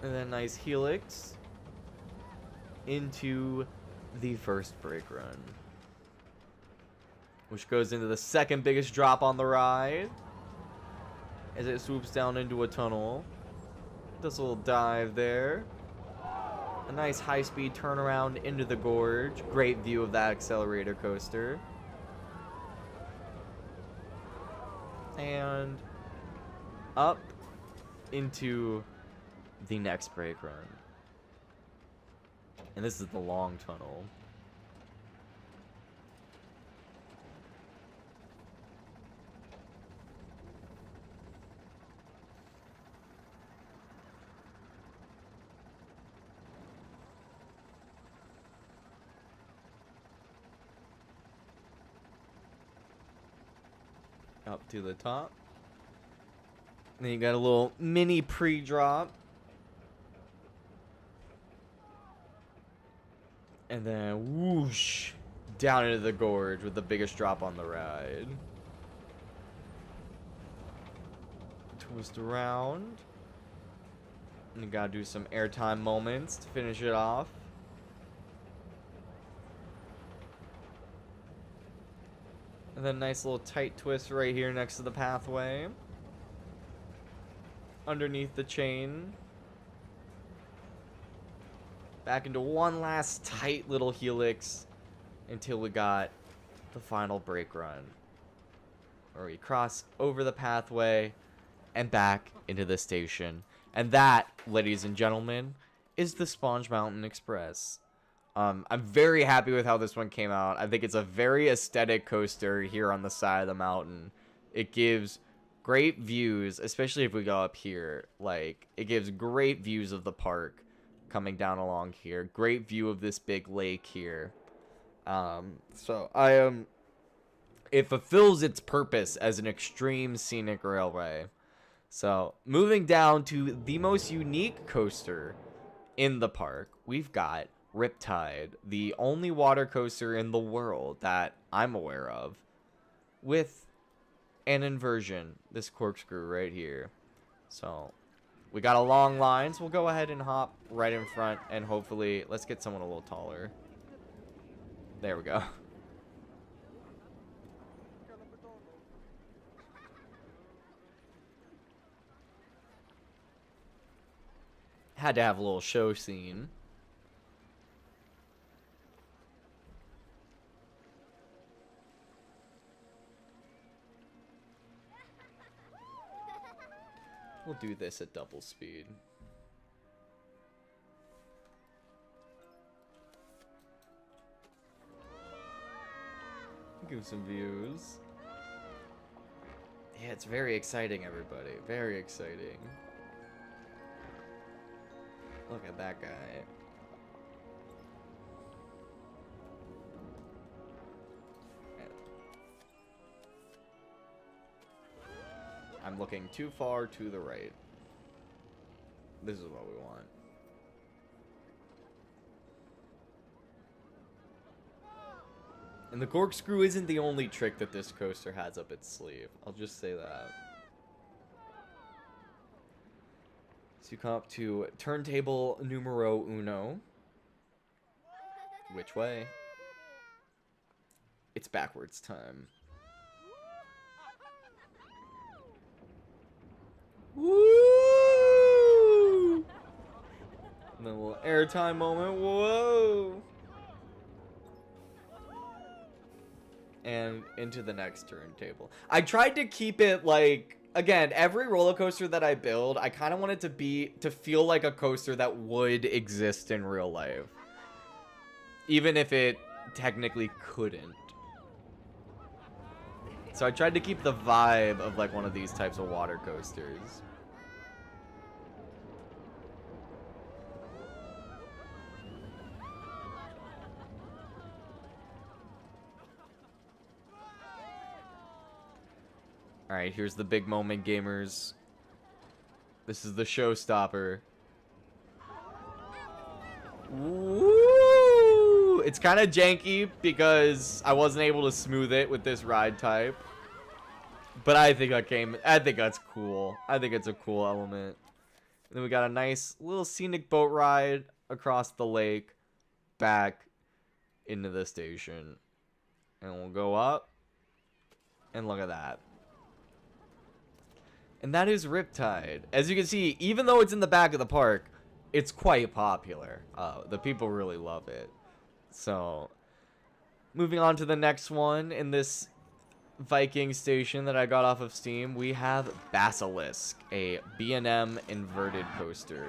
And then a nice helix into the first brake run, which goes into the second biggest drop on the ride as it swoops down into a tunnel. Does a little dive there. A nice high-speed turnaround into the gorge. Great view of that accelerator coaster. And up into the next brake run. And this is the long tunnel. Up to the top. Then you got a little mini pre-drop. And then whoosh down into the gorge with the biggest drop on the ride. Twist around. And you gotta do some airtime moments to finish it off. And then nice little tight twist right here next to the pathway. Underneath the chain. Back into one last tight little helix until we got the final brake run, where we cross over the pathway and back into the station. And that, ladies and gentlemen, is the Sponge Mountain Express. I'm very happy with how this one came out. I think it's a very aesthetic coaster here on the side of the mountain. It gives great views, especially if we go up here. Like, it gives great views of the park coming down along here. Great view of this big lake here. It fulfills its purpose as an extreme scenic railway. So, moving down to the most unique coaster in the park, we've got Riptide, the only water coaster in the world that I'm aware of with an inversion, this corkscrew right here. So we got a long line, so we'll go ahead and hop right in front, and hopefully let's get someone a little taller. There we go. Had to have a little show scene. We'll do this at double speed. Give some views. Yeah, it's very exciting, everybody. Very exciting. Look at that guy. I'm looking too far to the right. This is what we want. And the corkscrew isn't the only trick that this coaster has up its sleeve. I'll just say that. So you come up to turntable numero uno. Which way? It's backwards time. Woo! And then a little airtime moment. Whoa! And into the next turntable. I tried to keep it like, again, every roller coaster that I build, I kind of want it to feel like a coaster that would exist in real life. Even if it technically couldn't. So I tried to keep the vibe of like one of these types of water coasters. Alright, here's the big moment, gamers. This is the showstopper. Woo! It's kind of janky because I wasn't able to smooth it with this ride type. But I think that's cool. I think it's a cool element. And then we got a nice little scenic boat ride across the lake back into the station. And we'll go up. And look at that. And that is Riptide. As you can see, even though it's in the back of the park, it's quite popular. The people really love it. So, moving on to the next one in this Viking station that I got off of Steam, we have Basilisk, a B&M inverted coaster.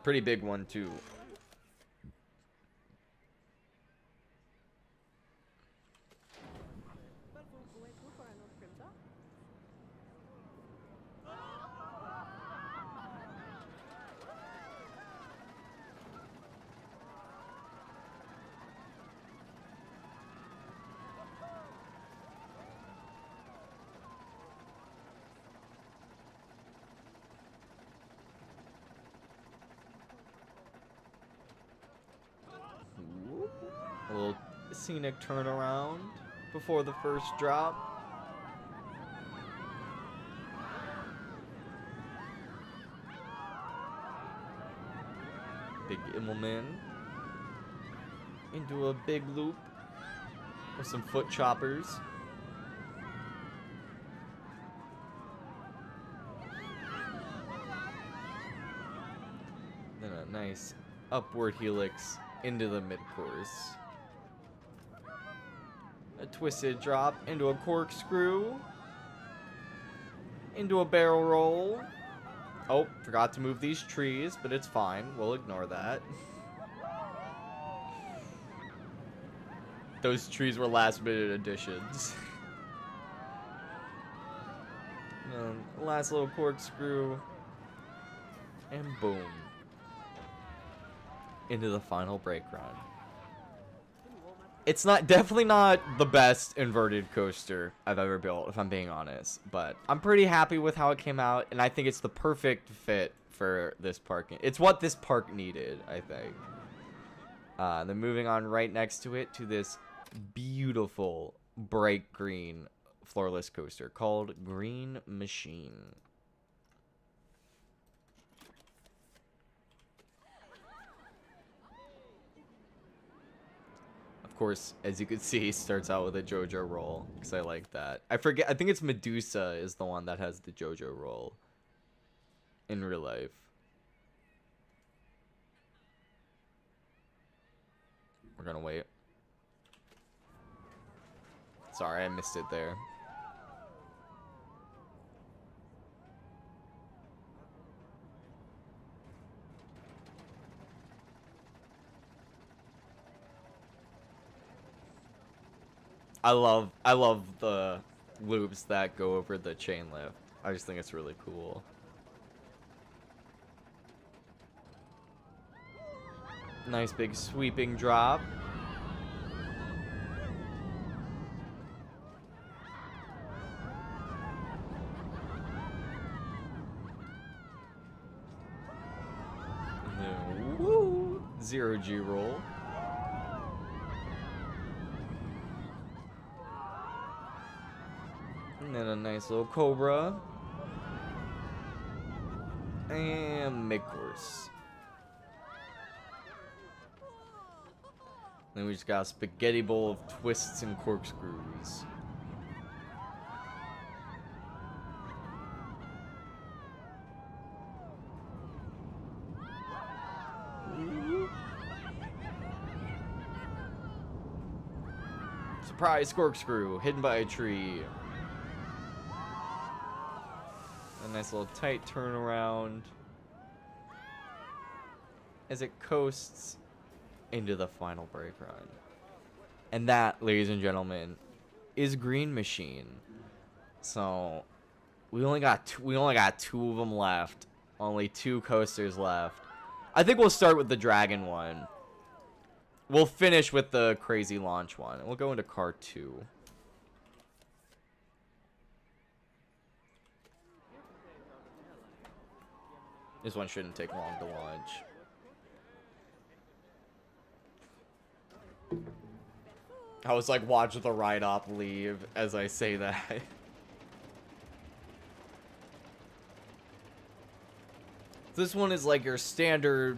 Pretty big one, too. A little scenic turnaround before the first drop. Big Immelman into a big loop with some foot choppers. Then a nice upward helix into the mid-course. A twisted drop into a corkscrew. Into a barrel roll. Oh, forgot to move these trees, but it's fine. We'll ignore that. Those trees were last-minute additions. Last little corkscrew. And boom. Into the final brake run. It's definitely not the best inverted coaster I've ever built, if I'm being honest. But I'm pretty happy with how it came out, and I think it's the perfect fit for this park. It's what this park needed, I think. Then moving on right next to it to this beautiful bright green floorless coaster called Green Machine. Of course, as you can see, starts out with a JoJo roll, because I like that. I forget, I think it's Medusa is the one that has the JoJo roll in real life. We're gonna wait. Sorry, I missed it there. I love the loops that go over the chain lift. I just think it's really cool. Nice big sweeping drop. 0G roll. And then a nice little Cobra. And mid-course. Then we just got a spaghetti bowl of twists and corkscrews. Surprise corkscrew hidden by a tree. A nice little tight turnaround as it coasts into the final brake run. And that, ladies and gentlemen, is Green Machine. So we only got two of them left. Only 2 coasters left. I think we'll start with the Dragon one. We'll finish with the crazy launch one. And we'll go into car 2. This one shouldn't take long to launch. I was like, watch the ride-op leave as I say that. This one is like your standard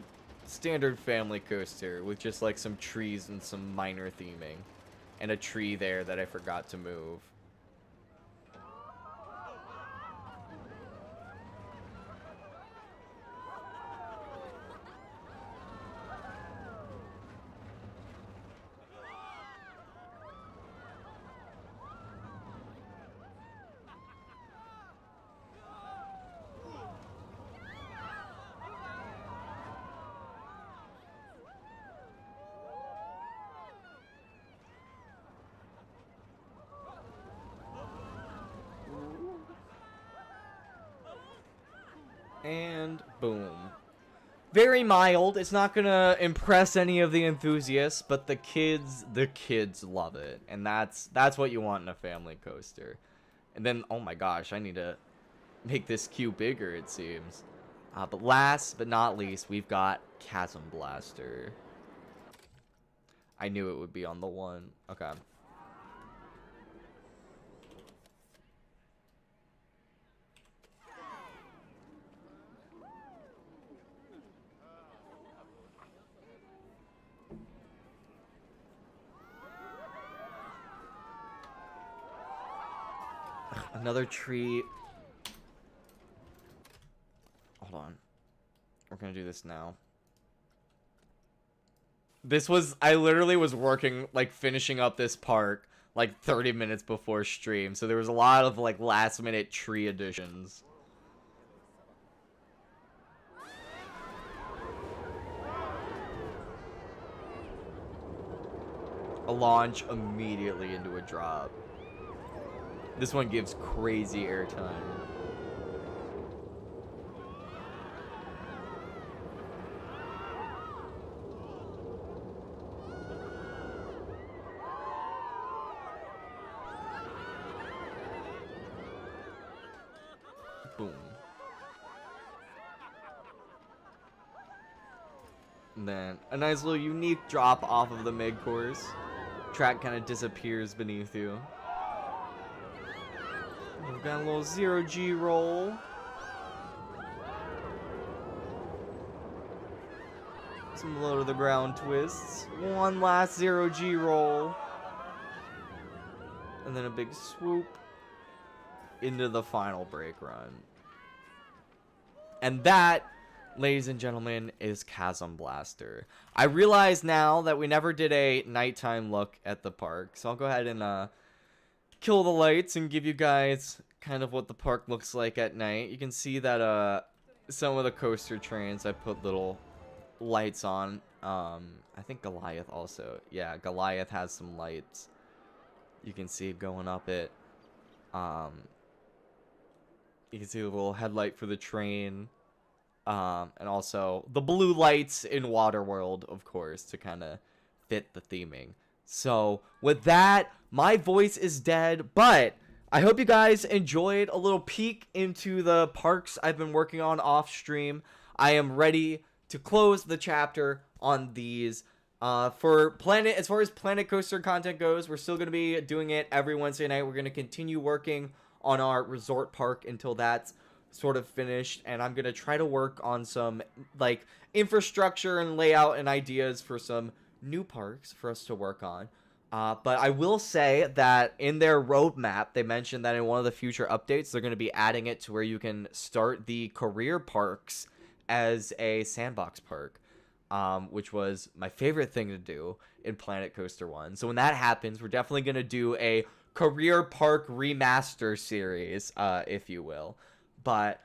family coaster with just like some trees and some minor theming. And a tree there that I forgot to move. And boom. Very mild. It's not gonna impress any of the enthusiasts, but the kids love it. And that's what you want in a family coaster. And then, oh my gosh, I need to make this queue bigger, it seems. But last but not least, we've got Chasm Blaster. I knew it would be on the one. Okay. Another tree. Hold on. We're gonna do this now. I literally was working, like, finishing up this park, like, 30 minutes before stream. So there was a lot of, like, last minute tree additions. A launch immediately into a drop. This one gives crazy airtime. Boom. And then a nice little unique drop off of the mid-course. Track kind of disappears beneath you. We've got a little 0G roll. Some low to the ground twists. One last 0G roll. And then a big swoop into the final brake run. And that, ladies and gentlemen, is Chasm Blaster. I realize now that we never did a nighttime look at the park. So I'll go ahead and kill the lights and give you guys kind of what the park looks like at night. You can see that some of the coaster trains I put little lights on. I think Goliath also. Yeah, Goliath has some lights. You can see it going up it. You can see the little headlight for the train. And also the blue lights in Waterworld, of course, to kind of fit the theming. So with that, my voice is dead, but I hope you guys enjoyed a little peek into the parks I've been working on off stream. I am ready to close the chapter on these. For Planet, as far as Planet Coaster content goes, we're still going to be doing it every Wednesday night. We're going to continue working on our resort park until that's sort of finished, and I'm going to try to work on some like infrastructure and layout and ideas for some new parks for us to work on. But I will say that in their roadmap, they mentioned that in one of the future updates, they're going to be adding it to where you can start the career parks as a sandbox park, which was my favorite thing to do in Planet Coaster 1. So when that happens, we're definitely going to do a career park remaster series, if you will. But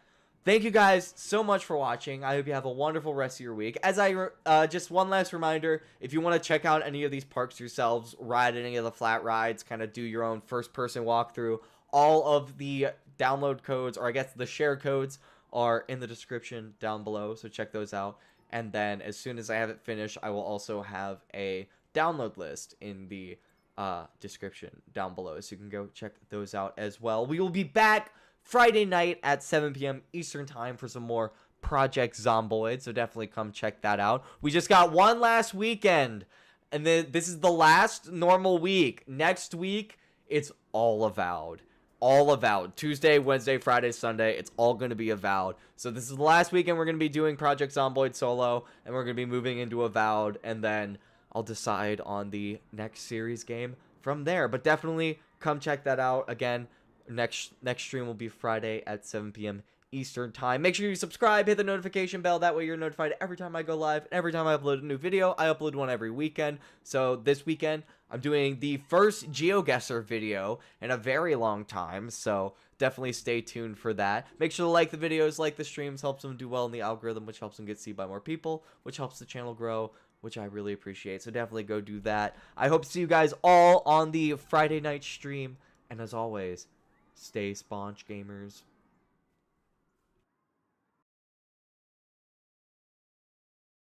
thank you guys so much for watching. I hope you have a wonderful rest of your week. As just one last reminder, if you want to check out any of these parks yourselves, ride any of the flat rides, kind of do your own first-person walkthrough, all of the download codes, or I guess the share codes, are in the description down below, so check those out. And then as soon as I have it finished, I will also have a download list in the description down below, so you can go check those out as well. We will be back Friday night at 7 p.m. Eastern Time for some more Project Zomboid, so definitely come check that out. We just got one last weekend, and then this is the last normal week. Next week, it's all Avowed. All Avowed. Tuesday, Wednesday, Friday, Sunday, it's all going to be Avowed. So this is the last weekend we're going to be doing Project Zomboid solo, and we're going to be moving into Avowed, and then I'll decide on the next series game from there. But definitely come check that out. Again, next stream will be Friday at 7 p.m. Eastern Time. Make sure you subscribe, hit the notification bell. That way you're notified every time I go live. And every time I upload a new video, I upload one every weekend. So this weekend, I'm doing the first GeoGuessr video in a very long time. So definitely stay tuned for that. Make sure to like the videos, like the streams. Helps them do well in the algorithm, which helps them get seen by more people, which helps the channel grow, which I really appreciate. So definitely go do that. I hope to see you guys all on the Friday night stream. And as always, stay sponge, gamers.